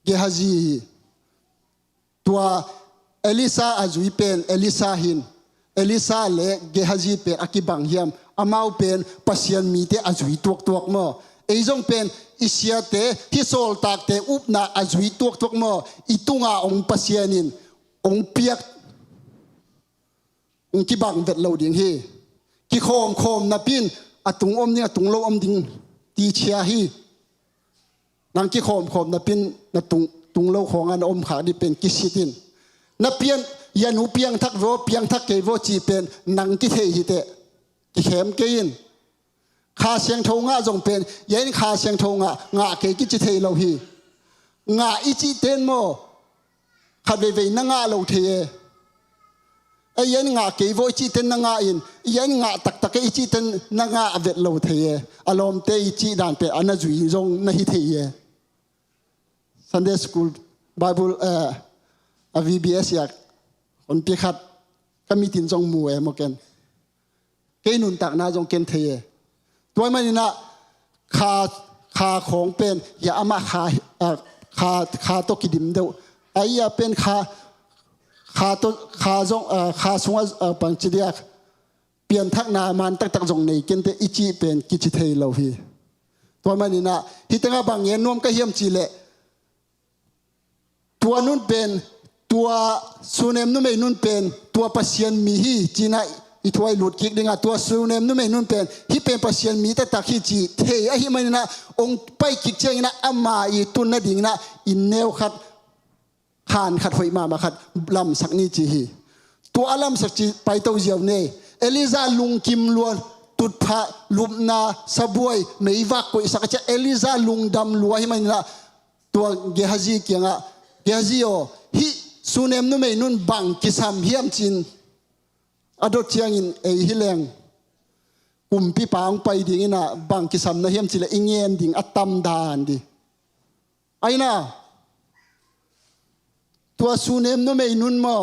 เกฮาจีตัวเอลิซาอาจุยเป็นเอลิซาหินเอลิซาเล่เกฮาจีเป็นอากิบังเฮียมอามาเป็นปัสยันมีเตอาจุยตัวมอเอจงเป็นอิเชียเตที่โซลตากเตอุปนาอาจุยตัวมออิตุงาองปัสยันินองเปียกองกิบังเวทเราดิ่งเฮกิโคมนับปินอตุงอมเนี่ยตุงโลอมดิ่งตีเชียฮีนางกิโคมนับปินนับตุงโลของอันอมขาดิเป็นกิสิตินนับเพียนยันหูเพียงทักโวเพียงทักเกโวจีเป็นนางกิเทหิเตกิเขมเกินขาเสียงทงจงเป็นยันขาเสียงทงงาเกกิจิเทเราฮีงาอิจิเตนโมขัดเวนังาเราเทไอ้ยันงาเกโวจิเตนนังาอินยันงาตักอิจิเตนนังาเวทเราเทอารมณ์เตอิจิดานเป็นอนาจุยจงนหิเทSunday School Bible VBS อยากคนพิคัดก็มีตินจงมัวโมเกนเกนุนตักนาจงเกนเทตัวมันนี่นะขาของเป็นอย่าเอามาขาตกิดิมเดียวไอ้ยาเป็นขาจงขาสงปังจิเดียเปลี่ยนทักนามันตักจงในเกนเตอิจิเป็นกิจิเทเราฮีตัวมันนี่นะที่ตั้งบางเงินนวมก็เฮียมจีเละตัวนุ่นเป็นตัวซูเนมนุ่มไม่นุ่นเป็นตัวปัสยันมีฮีจีน่าอีถวยหลุดกิกดึงตัวซูเนมนุ่มไม่นุ่นเป็นฮีเป็นปัสยันมีแต่ตักฮีจีเทไอฮีมันนะองไปกิกเจงนะอามาอีตุนนะดิ่งนะอินเนวขัดขานขัดหอยมาขัดลำสักนี้จีฮีตัวอลัมสักจีไปเต้าเจียวเน่เอลิซาลุงกิมล้วนตุดพะลุมนาสบวยไม่วักกุยสักจะเอลิซาลุงดำลัวฮีมันนะตัวเกฮาจีเกียงเกฮาจีโอฮีสุเนมนุ่มไม่นุ่นบังกิสามเฮียมจินอดเชียงอินฮิเลงกลุ่มพี่ปางไปดิ่งนะบังกิสามนะเฮียมจินละอิงเงินดิ่งอัตตมดานดิไอ้น่ะตัวสุเนมนุ่มไม่นุ่นมอ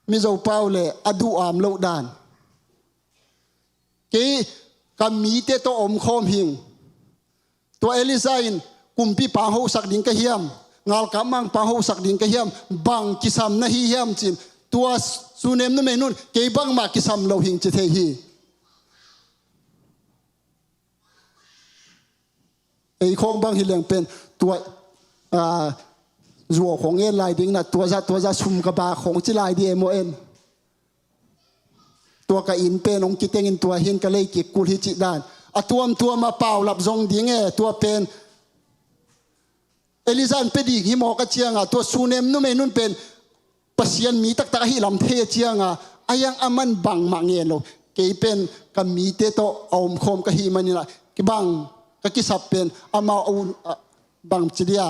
มิโซเปาเลอดูอามโลดานกีกำมีเตโตอมโคมหิงตัวเอลิซาอินกลุ่มพี่ปางหูสักดิ่งกะเฮียมงาลกำมังปางหูสักดิ่งกะเฮียมบังกิสามนะฮีเฮียมจินตัวสุเนมนุ่มไม่นุ่นเกบังมากิสามโลหิงจิเทฮี ไอ้ของบางฮิเลงเป็นตัวรัวของเอ็นลายดิ้งนะตัวจะซุ่มกระบาของจิลายดีเอ็มเอ็นตัวกะอินเป็นองกิเตงินตัวหินกะเลยกิกุลฮิจิดานตัวมาเป่าหลับทรงดิ้งตัวเป็นเอลิซานเป็นดีฮิมอกะเจียงตัวซูเนมนุ่มนุ่นเป็นปัสยันมีตักฮิลำเทเจียงอายังอามันบังมังเงินโลเกยเป็นกับมีเตโตอมคมกะฮิมันนี่ละกิบังกะกิสับเป็นอามาอูบังจิเดีย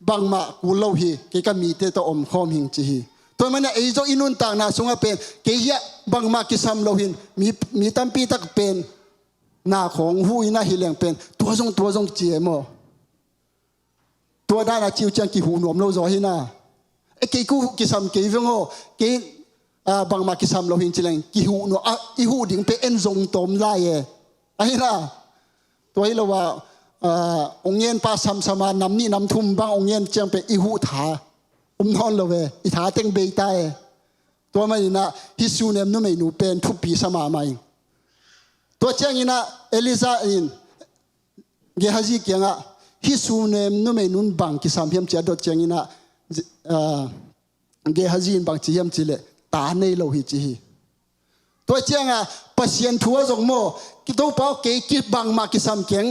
บังมากูเล่าฮีเกยกับมีเตโตอมคมหิงจีฮีตัวมันเนี่ยไอ้โจอินุนต่างนาสงฆ์เป็นเกยบังมากิสัมเล่าหินมีตั้มปีตักเป็นนาของหูอินาฮิเลงเป็นตัวทรงเจียมตัวด้านอาจิวจังกิหูหนวมเราจอหินาไอ้เกยกูกิสัมเกยเวงโอเกยบางมากิสัมเราหินจิเลงกิหูหนวอีหูดิ่งเป็นเอ็นทรงตมไล่ไอ้น่ะตัวนี้เราว่าองเงินปาสัมสมานำนี่นำทุ่มบางองเงินจังเป็นอีหูถานอนเราเวอีถาเต็งเบยตายตัวมันนี่นะฮิซูเนมนุ่มไม่หนูเป็นทุบปีสมาใหม่ตัวเจ้านี่นะเอลิซาอินเกฮาจิเกียงฮิซูเนมนุ่มไม่นุ่นบังกิสัมเพียมเจ้าดเจ้านี่นะเกฮาจินบังเจียมจิเลตาในเราฮิจิตัวเจ้าปัสยันทัวจงโมกิตัวเป้าเกกิบังมากิสัมเกียง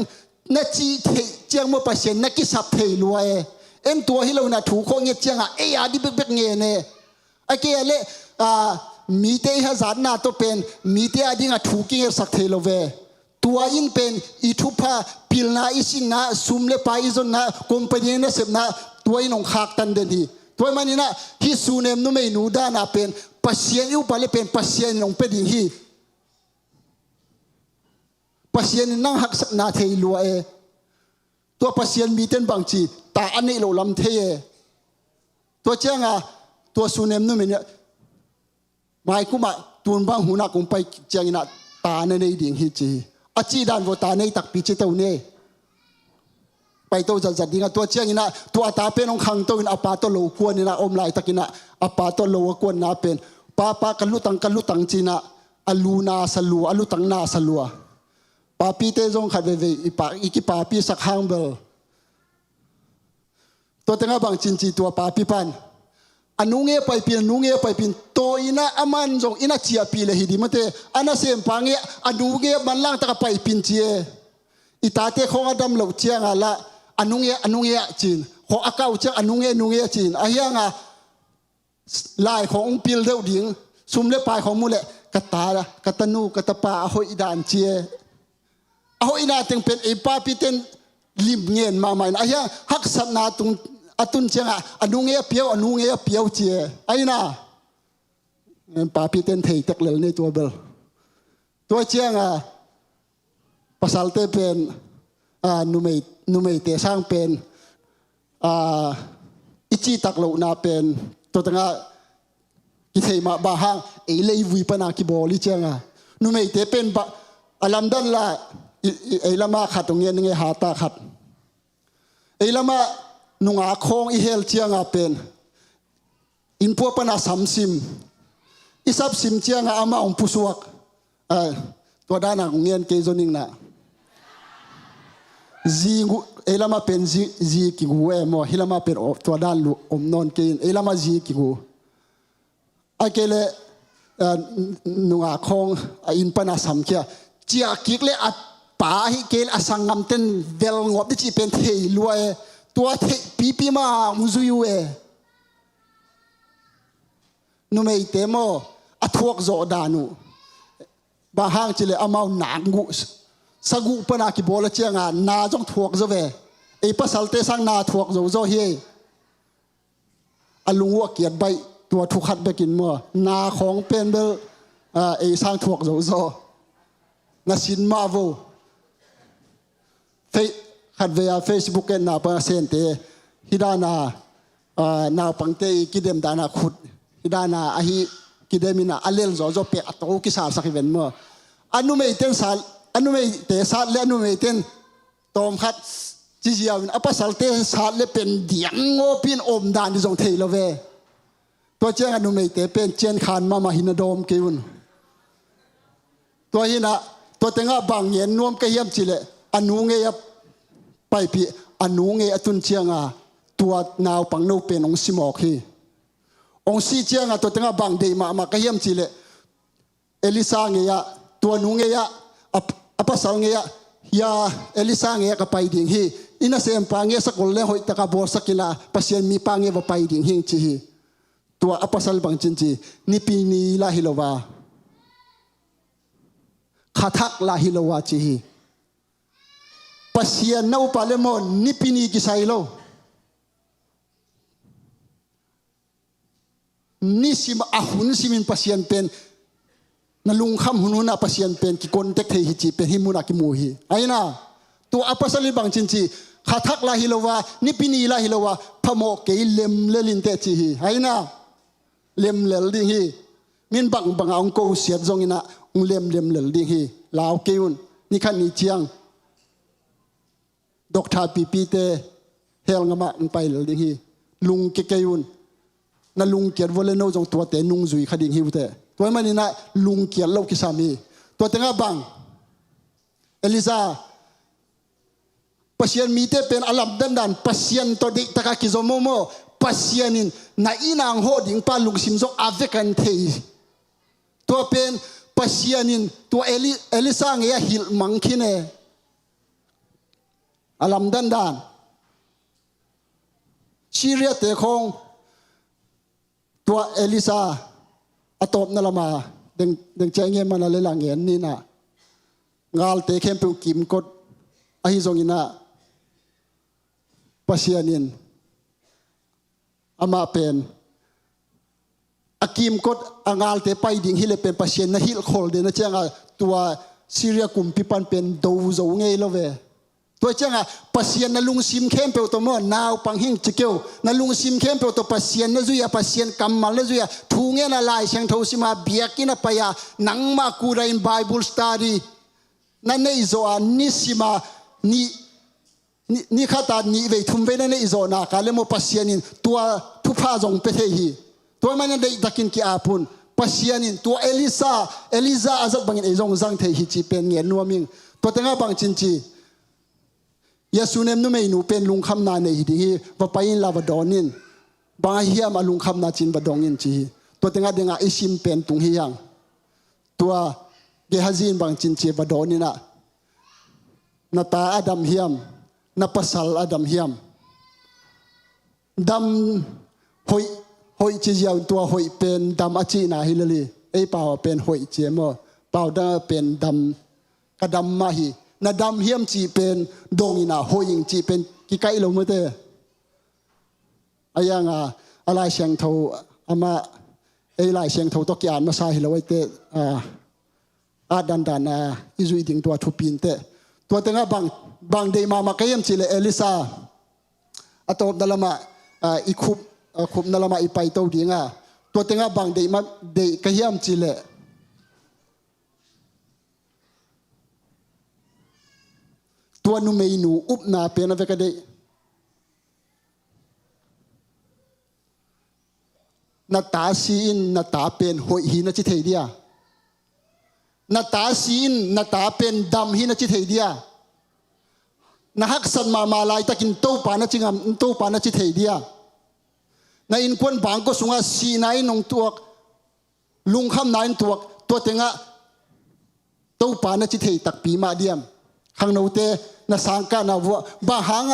นัจีเทเจียงโมปัสยันนักกิสับเทลวยเอ็นตัวที่เราหน้าถูกข้อเงี้ยเจียงเอ้ยดิเบกเงี้ยเนี่ยไอ้เกลมีเตยฮะจานน่าตัวเป็นมีเตยอดีงถูกเงี้ยสักเทลเวตัวอินเป็นอีทุพาพิลนาอิสินนาซุมเลปาอิจนนาคอมพานีน่ะเสพนาตัวอินองขักตันเดนีตัวมันนี่นะฮิซูเนมนุ่มไม่หนูด้านาเป็นปัสยันอุปาเลเป็นปัสยันองเป็นดิ่งฮีปัสยันนั่งหักนาเทยลัวตัวปัสยันมีเต้นบางจีตาอันนี้เราลำเทตัวเจ้าตัวซูเนมนู่นเนี่ยหมายกูมาตัวบางหูนักคงไปเจ้าน่ะตาในดิ่งฮิจีอาจีดันว่าตาในตักปีเจตัวเนี่ยไปตัวจัดดิ่งตัวเจ้าน่ะตัวตาเป็นองคังตัวอปาตัวโลกวนนี่นะอมลายตะกินะอปาตัวโลกวนน่ะเป็นป้ากันลุตังจีน่ะอลูนาสลัวอลูตังนาสลัวป้าปีเตจงขัดเวอีกป้าปีสักห้างเบลตัวแต่งบางจินจีตัวป้าปีปันอนุเงไปปีนุเงไปปีตัวอินะอามันจงอินะเจียปีเลยฮิดีมันเตอันนั้นเสียงปังเงอนุเงมันล่างตะกไปปีนเจียอิตาเตของอดัมเหล่าเจียงอะละอนุเงจีนของอาเก้าเจียงอนุเงจีนไอ้ยังลายขององค์ปิลเดียวดิ่งซุ่มเล็บปลายของมูเละกตาละกตนูกตปาอโหอิดานเจียอโหอินาตึงเป็นไอ้ป้าปีเต้นลิมเงินมาใหม่ไอ้ยังฮักษณะตรงอตุนเจียงอนุเงเปียวเจียไอ้น่ะป้าปีเต้นเทยตักเลยในตัวเบลตัวเจียงภาษาเตเป็นนุไม่เตสร้างเป็นอิจิตักเหล่านาเป็นตัวตั้งกิเทมาบาฮังเอเลยวิปนาคิบอลิเจียงนุไม่เตเป็นอลัมดันละเอลามาขัดตรงเงี้ยนึงหาตาขัดเอลามานุงอาคงอีเฮลเจียงเป็นอินพัวปนาสัมซิมอิสับซิมเจียงอามาองพุสวกตัวด้านของเงี้ยเกยจนิงนะจีกูเอลามาเป็นจีกิกูโมฮิลามาเป็นตัวด้านลูอมนอนเกยเอลามาจีกิกูไอเกเลนุงอาคงอินปนาสัมเจียเจียกิกเลอัดป่าฮิเกลอสังกัมเต้นเวลงบดิจิเป็นเทยลวยตัวเทปีมามุซุยนุไม่เตโมอัทวกโจดานุบางห้างจิเลอามาหนังกุสกุปนาคิบอลเจียงนาจงทวกโจเวไอภาษาเตสังนาทวกโจโจเฮอลุงวัวเกียรใบตัวทุกขัดไปกินมัวนาของเป็นเบลไอสร้างทวกโจโจนาสินมาโวขัดเวียเฟซบุ๊กเอ็นนาปังเซนเตฮิดานาปังเตกิเดมดานาขุดฮิดานาอหิกิเดมินาอเลลโจโจเปะอัตโอกิสาสักเวนมัวอนุไม่เต้นสาอนุไม่เตสาเลอนุไม่เต้นตอมขัดจิจิอาวินอปัสสัลเตสาเลเป็นเดียงโงปินอมดานที่จงเทลเวตัวเจ้าอนุไม่เตเป็นเจนขานมาหินาโดมกิวุนตัวหินะตัวเต็งบางเย็นนวมกระเยี่ยมจิเลอนุเงีย ไปปีอนุเงอตุนเจียงตัวนาวปังโนเป็นองสิมอกฮีองซีเจียงตัวตั้งบังเดมาก็เยี่ยมจีเลเอลิซาเงียตัวนุเงียอภัสเงียยาเอลิซาเงียก็ไปดิ่งฮีอินาเซมปังเงียสักคนเล่หอยตะกบอสักิลาปัสยันมีปังเงียว่าไปดิ่งฮิงจีฮีตัวอภัสบังจินจีนิปีนีลาฮิโลวาขาทักลาฮิโลวาจีฮีปัสยันนาปาเลมอนนิปีนีกิไซโลนี่สิมาอาหุนสิมินปัสยันเป็นนลุงคำหุนุนาปัสยันเป็นกิคนเทคเทฮิจิเป็นฮิมุนากิมูฮีไอ้น่ะตัวอภัสลิบังจินจีขาทักลาฮิโลวานิปีนีลาฮิโลวาพะโมเกยเลมเลลินเตจีฮีไอ้น่ะเลมเลลดิ่งฮีมินบังองโกเสียดจงอินะเลมเลลดิ่งฮีลาวเกยุนนี่ขันนี่เจียงดอกทาปีเตเฮลงามะไปเลดิ่งฮีลุงเกยุนนั่นลุงเกียรติวอลเลนโนจงตัวเตนุงจุยขดิ่งฮิวเตตัวมันนี่นะลุงเกียรติเล่ากิสามีตัวเตงาบังเอลิซาปัสยันมีเตเป็นอลัมดันปัสยันตัวเด็กตะกากิโซโมโมปัสยันินนาอินางโหดิ่งปาลุงซิมโซอาเวกันเทตัวเป็นปัสยันินตัวเอลิซาเงียฮิลมังคินเออลัมดันซีเรียเตคงตัวเอลิซาอตบนั่นละมาดึงใจเงี้ยมันอะไรหลังเงี้ยนี่นะงาลเตะเข้มเป็นกิมกดอหิซงอินะปัสยานินอามาเป็นอากิมกดงาลเตะไปดิ่งฮิเลเป็นปัสยานนะฮิลโคลเดนะเจ้าตัวซีเรียกุมพิปันเป็นดูโจเงี้ยละเวตัวเจ้าปัสยานนลุงซิมเข้มเปตัวมั่วนาวปังหิงจิเกวนลุงซิมเข้มเปตัวปัสยานนจุยปัสยานกำมันนจุยทูเงี้ยน่ะลายเชียงทูสิมาเบียกินะไปยานังมากูเรนไบเบิลสตาดีนั่นในโซอานิสิมานี่ข้าตานี่เวทุมเวนั่นในโซนาการเลโมปัสยานินตัวทุพาจงเปเทฮีตัวมันยังได้ตะกินกีอาพุนปัสยานินตัวเอลิซาอาจัดบังอินเอจงจังเทฮีจีเป็นเงียนนัวมิงตัวตั้งบังจินจียาสุเนมนุไม่หนูเป็นลุงคำนาในหิดีว่าไปอินลาวดอนินบางเฮียมาลุงคำนาจินบดองอินจีตัวตั้งเดงาอิชิมเป็นตุงเฮียงตัวเกฮาจินบางจินจีบดอนินะนาตาอดัมเฮียมนาปัสลอดัมเฮียมดำหอยจีเจียวตัวหอยเป็นดำอาจีนาฮิลลีไอเปล่าเป็นหอยเจมอเปล่าได้เป็นดำกระดำมาฮีนาดำเฮียมจีเป็นดงอินะหอยจีเป็นกิไกลงมาเตออายังอะไรเชียงเทาอามาไอลายเชียงเทาตอกยานมาซาฮิลไว้เตอาดันอิจุยดิ่งตัวทุปินเตตัวตั้งบางเดมาเกยมจีเลเอลิซาอตบนั่นละมาอีคุบนั่นละมาอีไปโตดิ่งตัวตั้งบางเดมาเดเกยมจีเลตัวนุเมนูอุบนาเป็นอะไรกันเดนาตาซีนนาตาเป็นหอยหินจิตเฮียนาตาซีนนาตาเป็นดำหินจิตเฮียนาฮักสันมาลายตะกินโตปานะจิงามโตปานะจิตเฮียนาอินควนบางก็สุงาสีนายนงตัวลุงคำนายตัวเตงะโตปานะจิตเฮียตักปีมาเดียมข้างโนเตนาสังกานาวัวบางหาง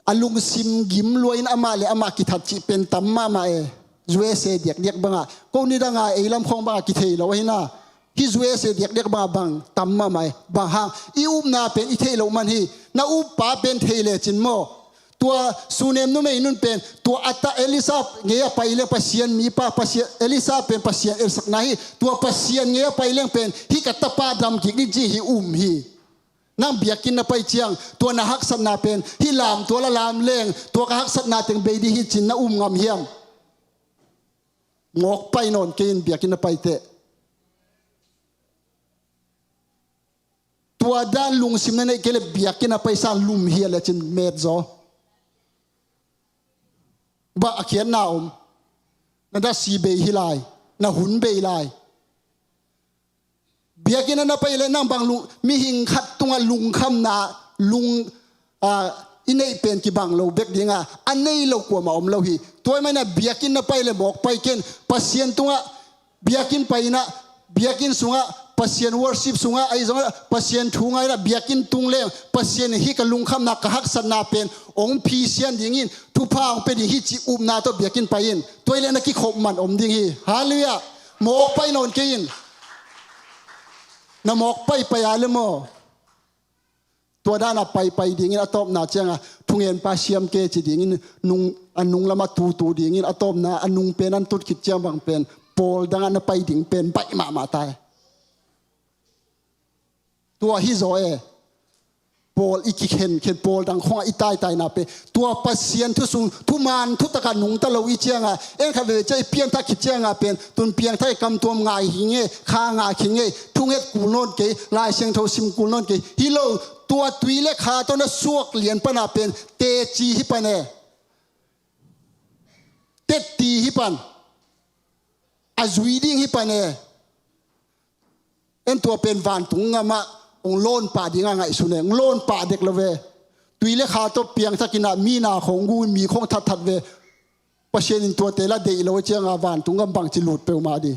อลุงซิมกิมลวยนอามาเลอามากิทัดจิเป็นตัมมาเอจวยเสเดียกบังก็นี่ดังไอลำคงบังกิเทลเอาไว้นะฮิจวยเสเดียกบังตัมมาบางหางอิอุบนาเป็นอิเทลมันฮีนาอุปป้าเป็นเทเลจินโมตัวสุเนมนุไม่นุนเป็นตัวอัตเอลิซาเงียไปเลี้ยงปัสยันมีป้าปัสยันเอลิซาเป็นปัสยันเอลสักนาฮีตัวปัสยันเงียไปเลี้ยงเป็นฮิกัตตาปาดำกิกนิจีฮิฮีนั่งเบียกินนาไปเจียงตัวนาฮักสัตนาเป็นฮิลามตัวละลามเล่งตัวกฮักสัตนาถึงเบดีฮิจินนางามเฮียมงอกไปนอนกินเบียกินนาไปเตะตัวด้านลุงซิมนั่นเองเกลเบียกินนาไปสร้างลุมเฮียเลยจินเมดจอบ้าเขียนนานั่นได้สีเบยฮิไลน่าหุ่นเบยไลเบียกินนาไปเลยนั่งบางลุงมีหิงขัดตัวลุงคำนา ลุงอินเนเป็นกี่บังเราเบกดิ้งอันนี้เรากลัวมาอมเราฮีตัวไม่น่ะเบียกินน่ะไปเลยบอกไปเกินปัสเซียนตัวเบียกินไปนะเบียกินสุงะปัสเซียนวอร์ชิปสุงะไอ้สงะปัสเซียนทุงไงนะเบียกินตุงเล่ปัสเซียนฮิกลุงคำนักกะฮักสนาเป็นองพีเซียนดิ้งอินทุพาองเป็นฮิจิอุมนาตัวเบียกินไปอินตัวเล่นนักกิขบมันอมดิ้งฮีฮาเลลูยาหมอกไปนอนกินน้ำหมอกไปอะไรโมตัวด้านไปดิ้งอินอะตอมนาเจียงทุงเงินปาเชียมเกจิดิ้งอินนุงละมาตูดิ้งอินอะตอมนานุงเป็นอันตุดขิดเจียมบังเป็นโปลดังอันไปดิ้งเป็นไปมาตายตัวฮิโซเอโปลอีกิเข็นโปลดังของอีตายนาเปตัวปัสเซียนทุสุงทุมานทุตะกันนุงตะโลอีเจียงเอ็นคาเวใจเปียงตะขิดเจียงเป็นตุนเปียงไทยกำตัวงายหิงข้างาขิงทุงเอ็ดกูโนนเกลายเชียงโทซิมกูโนนเกฮิโลตัวตุยเล็กขาตัวนั้นสวกเหรียญปนาเป็นเตจีฮิปันเตตีฮิปันอาจุยดิ้งฮิปันเอ็นตัวเป็นวานตุงงามะองโลนป่าดิ้งง่ายสุดองโลนป่าเด็กละเวตุยเล็กขาตัวเปียงสักินามีนาของกูมีของทัดเวประเชนินตัวเตละเดลวเจียงวานตุงกำบังจิลุดเปลมาดี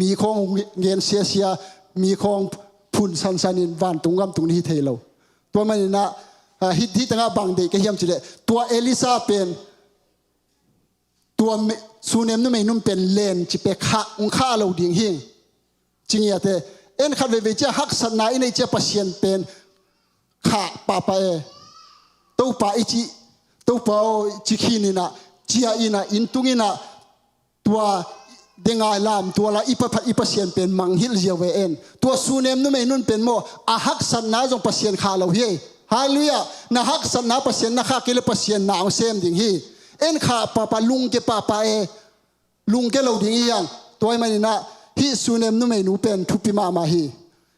มีของเงินเสียมีของพุนสันินวานตุงกำตุงนี้เทโลตัวมันนะฮิตตั้งบังเด็กเฮียมจิเลตัวเอลิซาเป็นตัวซูเนมนุ่มนุ่มเป็นเลนจิเปข้าข้าเราดิ่งหิงจริงอย่างเตเอ็นขัดเวเจฮักสนาอินเจปัสเซียนเป็นข้าป่าไปตัวป่าอิจิตัวป่าจิขีนินะจีอาอินะอินตุงินะตัวเดงายลามตัวละอีปัสเซียนเป็นมังฮิลเจียเวเอ็นตัวซูเนมนุ่มนุ่มเป็นโมอาฮักสนาจงปัสเซียนข้าเราเฮฮาเลลูยานะฮักสนาปัสเซียนนะข้าเกลปัสเซียนนาองเซมดิ่งฮีเอ็นข้าป่าลุงเกป่าลุงเกเราดิ่งยังตัวมันนะฮิสุเนมนุ่มนุ่มเป็นทุปิมาฮี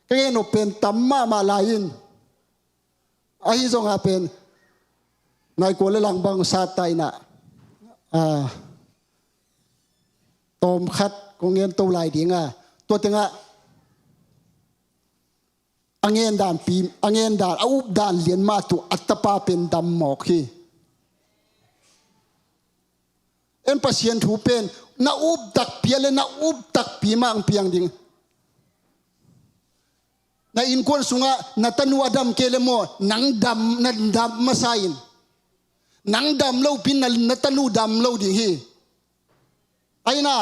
ก็เงินเป็นตัมมาลายินไอ้จงอาเป็นนายโกเลลังบังซาไตนะตอมคัดก็เงินตัวลายดิ่งตัวเต็งอังเงินด่านปีอังเงินด่านอุบด่านเลียนมาตัวอัตปาเป็นดำหมอกฮีเอ็นปัสเซียนถูเป็นนาอุบตักเพียเลยนาอุบตักปีมังเพียงดิ่งนาอินควนสุงะนาตันวดำเกลโมนังดำนันดำมาไซน์นังดำเล่าพินนาตันูดำเล่าดิ่งฮีไอ้น่า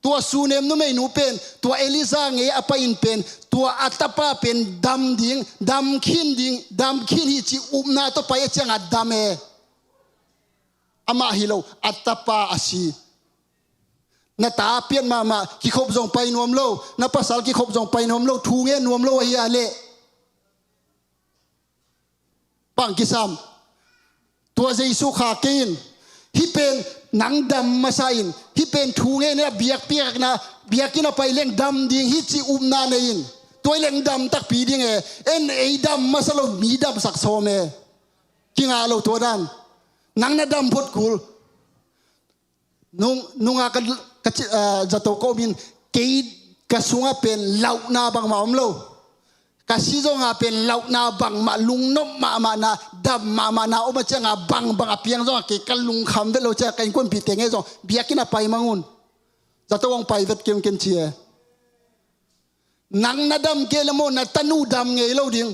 ตัวซูเนมนุ่มไม่หนูเป็นตัวเอลิซาเงยอภัยเป็นตัวอัตปาเป็นดำดิ่งดำขินดิ่งดำขินฮิจิอุมนาตัวไปเจียงอัดดำอามาฮิโลอัตปาอาชีนาตาเปียนมากิขบจงไปนวมโลนาภาษากิขบจงไปนวมโลทูเงนวมโลเฮียเล่ปังกิสามตัวเจสุขากินฮิเป็นหนังดำมาใส่ฮิเป็นทูเงเนี่ยเบียกเปียกนะเบียกกินเอาไปเลี้ยงดำดิ่งฮิจิอุมนาเนินตัวเลี้ยงดำตักปีดิ่งเอ็นไอดำมาสลบมีดำสักโซเมกิงอาโลตัวด้านนังนาดำพดกุลนุ่งอากันจะโตก็มินเกยกระสุงเป็นเหล่านาบังมาอมโลกระซิจงอาเป็นเหล่านาบังมาลุงนบมานาดำมานาอมเจงอาบังเพียงจงเกกันลุงคำเวลาจะกันคนผิดเองจงเบียกินไปมังุนจะต้องไปเวทเกี่ยวกันเชียนังนาดำเกลโมนาตันูดำเงยเล่าดิ่ง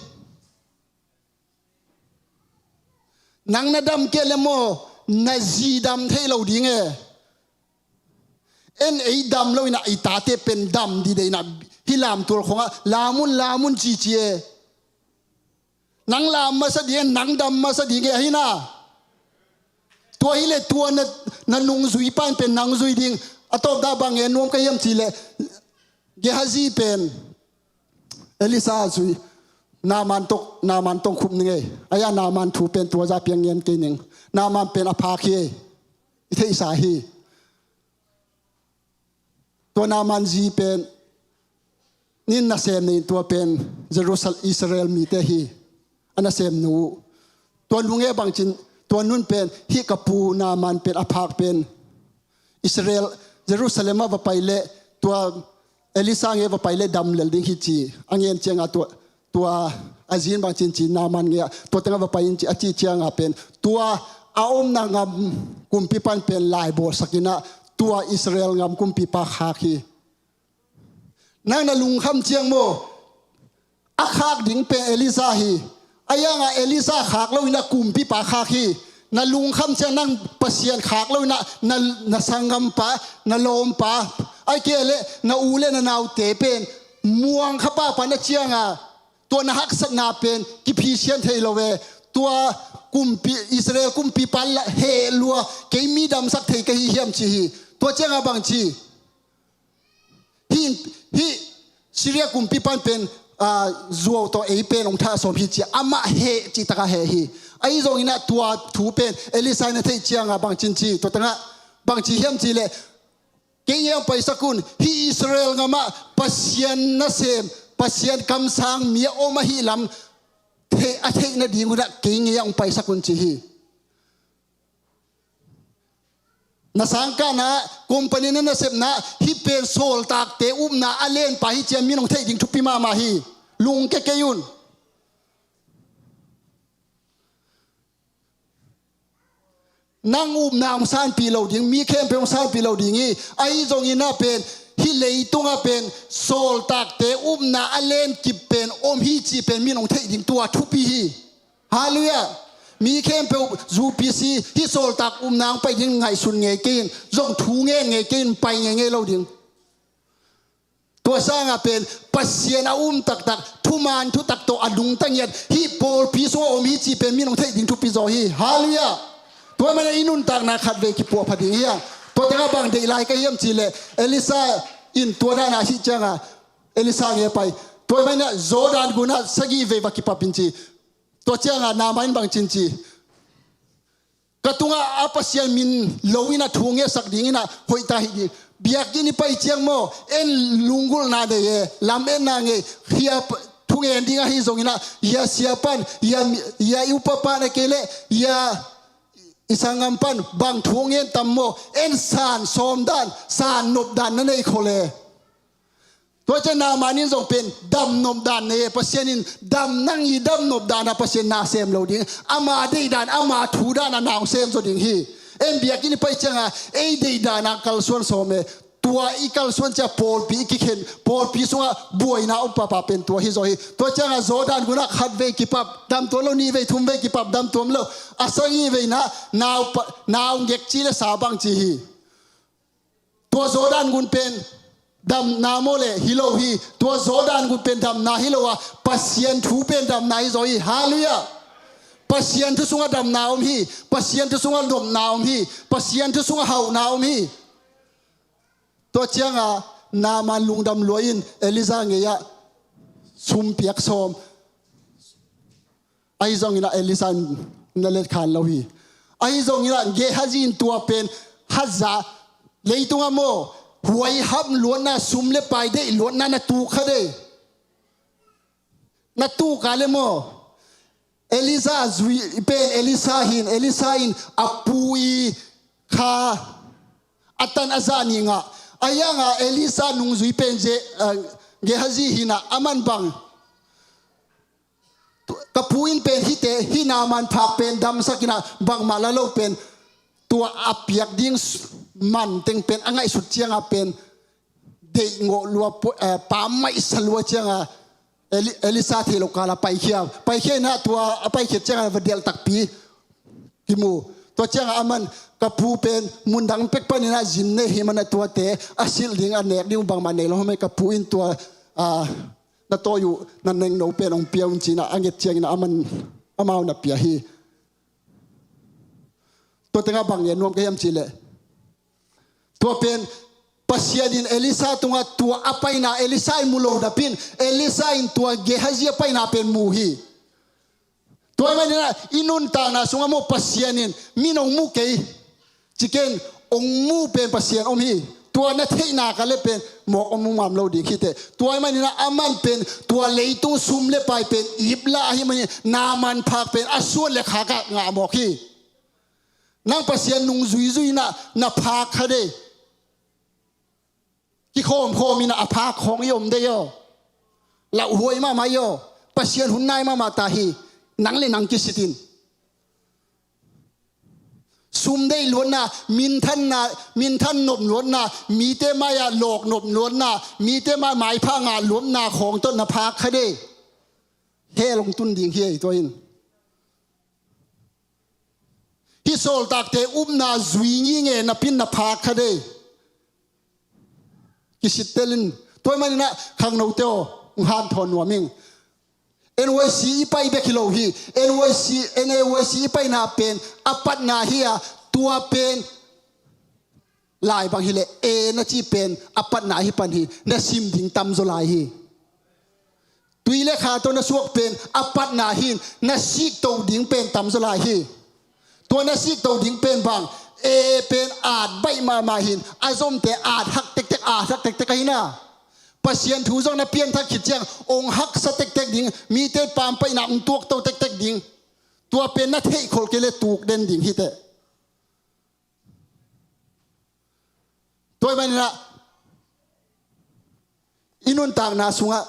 นังนาดำเกลโมนาจีดำเทเล่าดิ่งเอ็นไอดำเราอินะไอตาเตเป็นดำดีเดนะฮิลามตัวของลามุนจีเจนังลามมาสดีนังดำมาสดีเงฮินะตัวฮิเลตัวนั้นนุงซุยปานเป็นนังซุยดิ่งอัตบดาบังเงินนวมก็ยังจีเลเกฮาซีเป็นเอลิซาซุยนามันตกคุมนึงอายานามันถูเป็นตัวจะเพียงเงินกินหนึ่งนามันเป็นอภาคีอิเทอิสาฮีตัวนามันจีเป็นนินนาเซมนี่ตัวเป็นเยรูซาเล็มอิสราเอลมีเตฮีอันนาเซมนูตัวลุงบางจินตัวนุ่นเป็นฮิกาปูนามันเป็นอภาคเป็นอิสราเอลเยรูซาเล็มว่าไปเละตัวเอลิซาเงว่าไปเละดำเลดิ้งฮิจีอันเงินเจียงตัว อาจินบางจินจีนามันเงี้ยตัวตั้งว่าไปอินจีอาจีเจียงเป็นตัวอาอมนางงกุมพิปันเป็นลายโบสักินะตัวอิสราเอลงามกุมพิปาคาคีนั่งนลุงคำเจียงโมอาคากดิ่งเป็นเอลิซาฮีอายังเอลิซาขากแล้วนะกุมพิปาคาคีนลุงคำเจียงนั่งปัสยานขากแล้วนะสังกมปะนลมปะไอเกเลนอูเลนนาวเตเป็นม่วงข้าป้าปันเจียงตัวนักสักนาเป็นกิพิเชียนเทโลเวตัวกุมปีอิสราเอลกุมปีปันละเฮลัวเกมีดำสักเทกะฮิเฮียมชีตัวเจ้าบางชีฮีซีเรียกุมปีปันเป็นจัวตัวเอเป็นองค์ท่าสมพิจิอามาเฮจิตะกะเฮฮีไอ้ตรงนี้นะตัวถูเป็นเอลิซาเนเทเจียงบางจินชีตัวตั้งบางชีเฮียมชีเลยเกี่ยงไปสักคนฮีอิสราเอลงามาปัสยันนัเซมปัสยันคำสั่งมีโอมาฮิลำเทอเทนดีกุระเกี่ยงไปสักคนชีนาสังกานะกุมปนินนัเซมนะฮิเป็นโซลตากเตอุมนะอเลนไปฮิเจียมีน้องเทดิงทุปิมาฮีลุงเกเกยุนนั่งอุ้มนางสานปีเหล่าดิ่งมีเข้มเป็นสานปีเหล่าดิ่งงี้ไอ้ตรงนี้น่าเป็นฮิเลยตุงเป็นโซลตากเตอุ้มนาอเลนกิเป็นอมฮิจีเป็นมีน้องเทดิ่งตัวทุปีฮีฮาเลลูยามีเข้มเป็นจูปีซีฮิโซลตากอุ้มนางไปยังไงสุนเงยกินจงทูเงยเงยกินไปเงยเหล่าดิ่งตัวสร้างเป็นปัสยาอุ้มตักทุมานทุตักโตอดุงตั้งยันฮิโปลปีโซอมฮิจีเป็นมีน้องเทดิ่งทุปีโซฮีฮาเลลูยาตัวมันอินุนตักนาขัดเวกิปัวพอดีเฮียตัวแต่ก็บางเดลายก็เยี่ยมจีเลยเอลิซาอินตัวด้านอาชิจังเอลิซาเงี้ยไปตัวมันเนี่ยโจดานกุนัสกีเววักิปับปินจีตัวเจ้านามันบางจินจีกระตุงอาปัสยามินโลวินาทุ่งเงี้ยสักดิ่งนะหอยตาหิดีเบียกินี่ไปเจียงโมเอ็นลุงกุลนาเดยลำเอ็นนางเงี้ยเฮียทุ่งเอ็นดิ่งฮิซงนะยาเสียปันยาอุปปานเกเลยาอิสังกัมปันบางทวงเงินตัมโมเอ็นสานสมดานสานนบดานนั่นเองโคเลตัวเจ้านามานินส่งเป็นดำนบดานในปัสยานินดำนั่งยีดำนบดานปัสยานาเซมเราดิ้งอามาได้ดานอามาทูดานนางเซมสุดดิ้งฮีเอ็มเบียกินไปจังเอได้ดานกัลส่วนสมตัวอีกัลส่วนจะโพลปีกิเข็นโพลปีส่วนบวยนาอุปปาเป็นตัวฮิโซฮีตัวเจ้าโจดานกุนักขัดเวกิปับดำตัวเรานี่เวทุ่มเวกิปับดำตัวเราอาศัยเวนะนาวเก็กจีเลสาบังจีฮีตัวโจดานกุนเป็นดำนาโมเลฮิโลฮีตัวโจดานกุนเป็นดำนาฮิโลวะปัสยันทูเป็นดำนาฮิโซฮีฮาเลลูยาปัสยันทุสุงดำนาอมฮีปัสยันทุสุงดมนาอมฮีปัสยันทุสุงเฮานาอมฮีตัวเจ้านามันลุงดำลอยน์เอลิซาเงียซุมเปียกซอมไอซองอินะเอลิซานั่นเล็ดขันเราฮีไอซองอินะเกฮัจินตัวเป็นฮัจจาเลยตัวโมหวยฮับล้วนน่ะซุมเล็ไปได้ล้วนน่ะน่ะตูขะได้น่ะตูกาเลโมเอลิซาจุยเป็นเอลิซาหินอปุยคาอัตันอาซานิงะอายังเอลิซานุงจุยเป็นเกฮัจิหินะอามันบังกับผู้อินเป็นฮิเตฮินามันพักเป็นดำสักินะบางมาลาโลเป็นตัวอับยักดิ้งมันเต็งเป็นอะไรสุดเจียงเป็นเด็กงอลัวปามไม่สลัวเจียงเอลิซาเทโลกาลไปเขียนะตัวไปเขียเจียงวันเดียลตักปีฮิมูตัวเจียงอามันกับผู้เป็นมุนดังเป็กปนินะจินเนหิมันตัวเตะอาศิลดิ้งอันเนกดิ้งบางมันเนลเราไม่กับผู้อินตัวนั่นตัวอยู่นั่นเองโนเป็นองเปียวจีน่ะอังเกตเจียงน่ะอามาหนับเปียฮีตัวเต็งบางเนี่ยนวมก็ยังจีเลยตัวเป็นปัสยาดินเอลิซาตัวapa inaเอลิซาอิมุโลดาปินเอลิซาอินตัวเกฮัจิapa inaเป็นมูฮีตัวมันเนี่ยอินุนตานะสุงาโมปัสยานินมีนองมูเกยจิเกนองมูเป็นปัสยานอมฮีตัวนั่นเทนากันเลยเป็นหมอกอมุมามเราดีคิดเตตัวมันนี่นะอามันเป็นตัวเลยตุ้งซุมเลยไปเป็นอิบลาฮิมันนามันพักเป็นอส่วนเลยขากะงาหมอกฮีนั่งปัสยานุงจุยนะพักเขาเดที่โคมมีนะอภาคของยมได้ย่อละหวยมาไม่ย่อ pasien hunai ma tahi nang le nang kisitin sum dei luan na min than nop luan na mi te maya lok nop luan na mi te ma mai pha nga luam na khong ton na phak khade he long tun ding hi to in hi sol tak te na zui ngi nge na pin na phak khade kisitelin toy manina khang no teo han thon wa ming NYC ipai be kilo hi NYC ipai na pen apat na hiya tua pen lai bang hile na chi pen apat na hi pan hi na sim ding tam zo lai hi tuile kha to na suak pen apat na hin na sik to ding pen tam zo lai hi to na sik to ding pen bang pen at bai ma hin azom te at hak tek tek hi na pasien thu jong na pian thak khit chang ong hak sa tek ding mi te pam pai na ong tuak to tek ding tua pen na thei khol kele tuk den ding hi te toy ban na inun tang na sunga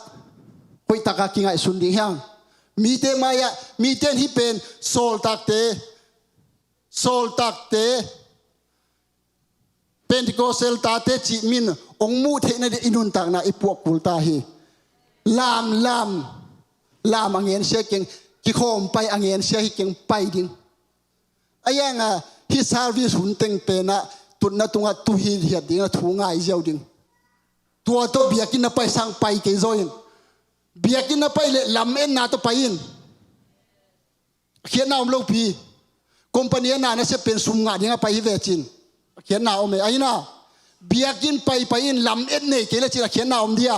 hoi taka kinga sun ding hang mi te maya mi ten hi pen sol tak te Pentecostal ta te chi min ong mu the na de inun tak na ipuak pul ta hi lam angen se keng ki khom pai angen se hi keng pai ding ayanga hi service hun teng pe na tun na tunga tu hi hiat ding na thu ngai zeu ding tua to biakin na pai sang pai ke zoin biakin na pai le lam en na to pai in khian na om lo pi company na na se pen sum nga ding pai hi ve chin khian na om ai na biakin pai in lam en ne ke le chi khian na om dia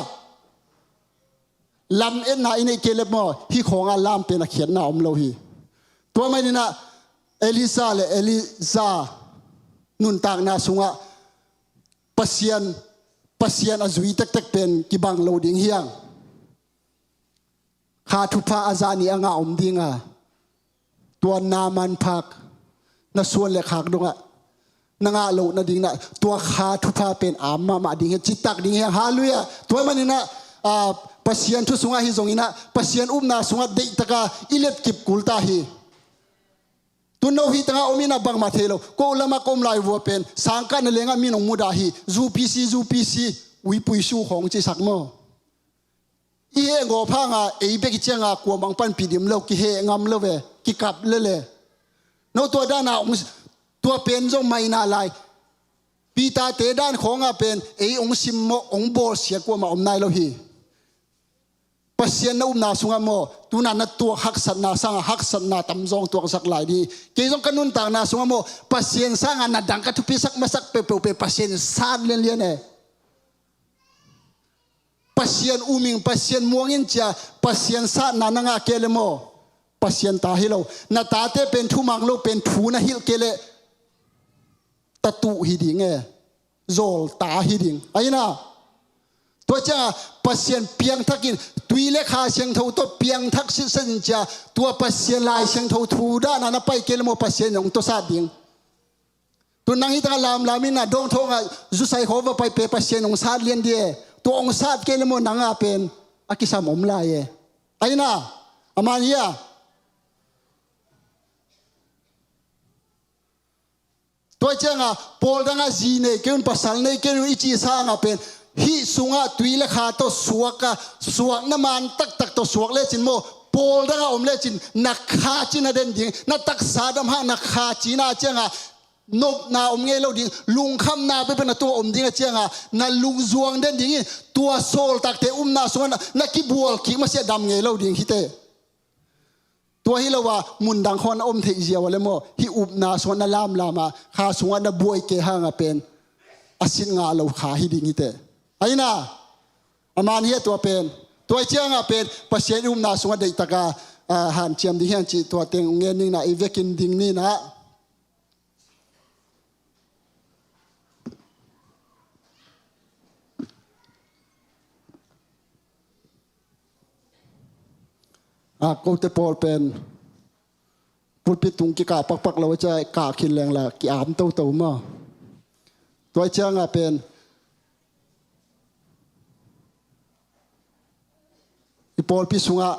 lam en na ine ke le mo hi khonga lam pe na khian na om lo hi to mai ni na Eliza nun tak na sunga pasien azui tek pen ki bang lo ding hiang kha thu pha azani anga om dinga tua na man phak na suan le khak donga nanga lo na ding na tua kha thu pha pen amma ma ding chi tak ding hiang hallelujah toy manina pasien thu sunga hi zongina pasien na sunga de taka ilet kip kulta hi tu no hi tanga omina bang mathelo ko lama kom lai wo pen sangka na lenga minong muda hi zu pc ui pui su hong chi sakmo i he ngo pha nga e be ki chenga ko bang pan pidim lo ki he ngam lo ve ki kap le no to da na to pen zo mai na lai pita te dan khonga pen e ong sim mo ong bol sia ko ma om nai lo hi pasien na na sunga mo tuna na tu hak sat na sanga hak sat na tam zong tu sak lai di ke jong kanun tang na sunga mo pasien sanga na dang ka tu pisak masak pe pasien sad len e pasien uming pasien muangin cha pasien sa na nga kele mo pasien ta hilo na ta te pen thu mang lo pen thu na hil kele tatu hiding e zol ta hiding aina to cha pasien piang thakin tuile kha siang tho to piang thak si sen cha tua pasien lai siang tho thu da na pai kel mo pasien yong to sa ding tu nang hi ta lam na dong thonga zu sai ho va pai pe pasien ong sa lien die to ong sa kel mo nanga pen akisam om la ye aina amania to changa pol danga ji ne keun pasal ne keun ichi sa nga pen hi sunga tuile kha to suak na man tak to suak le chin mo pol danga om le chin na kha chin na den ding na tak sadam ha na kha china chenga nop na om nge lo ding lung kham na pe na to om ding chenga na lung zuang den ding tua sol tak te na sunga na ki buol ki ma se dam nge lo ding hi te tua hi lo wa mun dang khon om thei zia wale mo hi up na so na lam lama kha sunga na boy ke ha nga pen asin nga lo kha hi ding hi te aina aman hi to pen to chianga pen pasien na sunga dei taka han chiam di hian chi to teng nge ning na ivekin ding ni na ko te pol pen pulpit tung ki ka pak lo cha ka khin leng la ki am to ma to chianga pen Paul pi sunga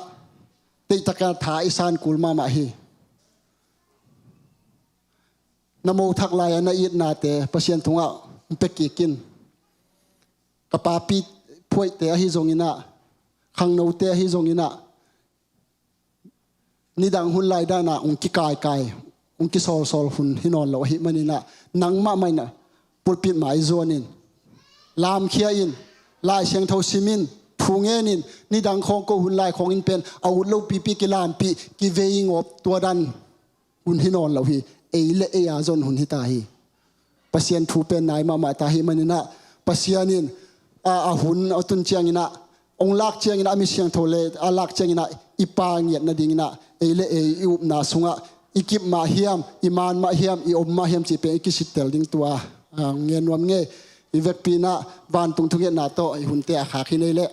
ติตะการถาอิสานกุลมาฮีนโมทักลายนาอิดนาเตปเสียนทุงอ่ะเป็กกินกปาปีพวยเตะฮิจงอินะขังโนเตะฮิจงอินะนิดังหุ่นลายด้านะองกิกายกายองกิซอลหุ่นฮินอนเหลาหิมันนี่นะนังมาไม่นะปุลปิดหมายโซนินลามเขียอินลายเชียงเทาซิมินพูเงินินนิดังของก็หุ่นลายของอินเป็นเอาหุ่นเล่าปีกิลามปีกิเวยิงอบตัวดันหุ่นฮินอนเหลาหิเอเลเอียจนหุ่นฮิตาฮีปเสียนทูเป็นนายมาตาฮีมันนี่นะปเสียนินหุ่นเอาตุนเชียงอินะองลักเชียงอินะมีเชียงเทาเลลักเชียงอินะอีปางเงียดนาดิงอินะเอเลเออุบนาสุงะอีกิบมาเฮียมอีมานมาเฮียมอีอมมาเฮียมจีเป็นอีกิสิเตลดิงตัวเงียนวมเงอีเวกปีนะบานตุงทุกเงนาโตอีหุ่นเตะขาขี้ในเละ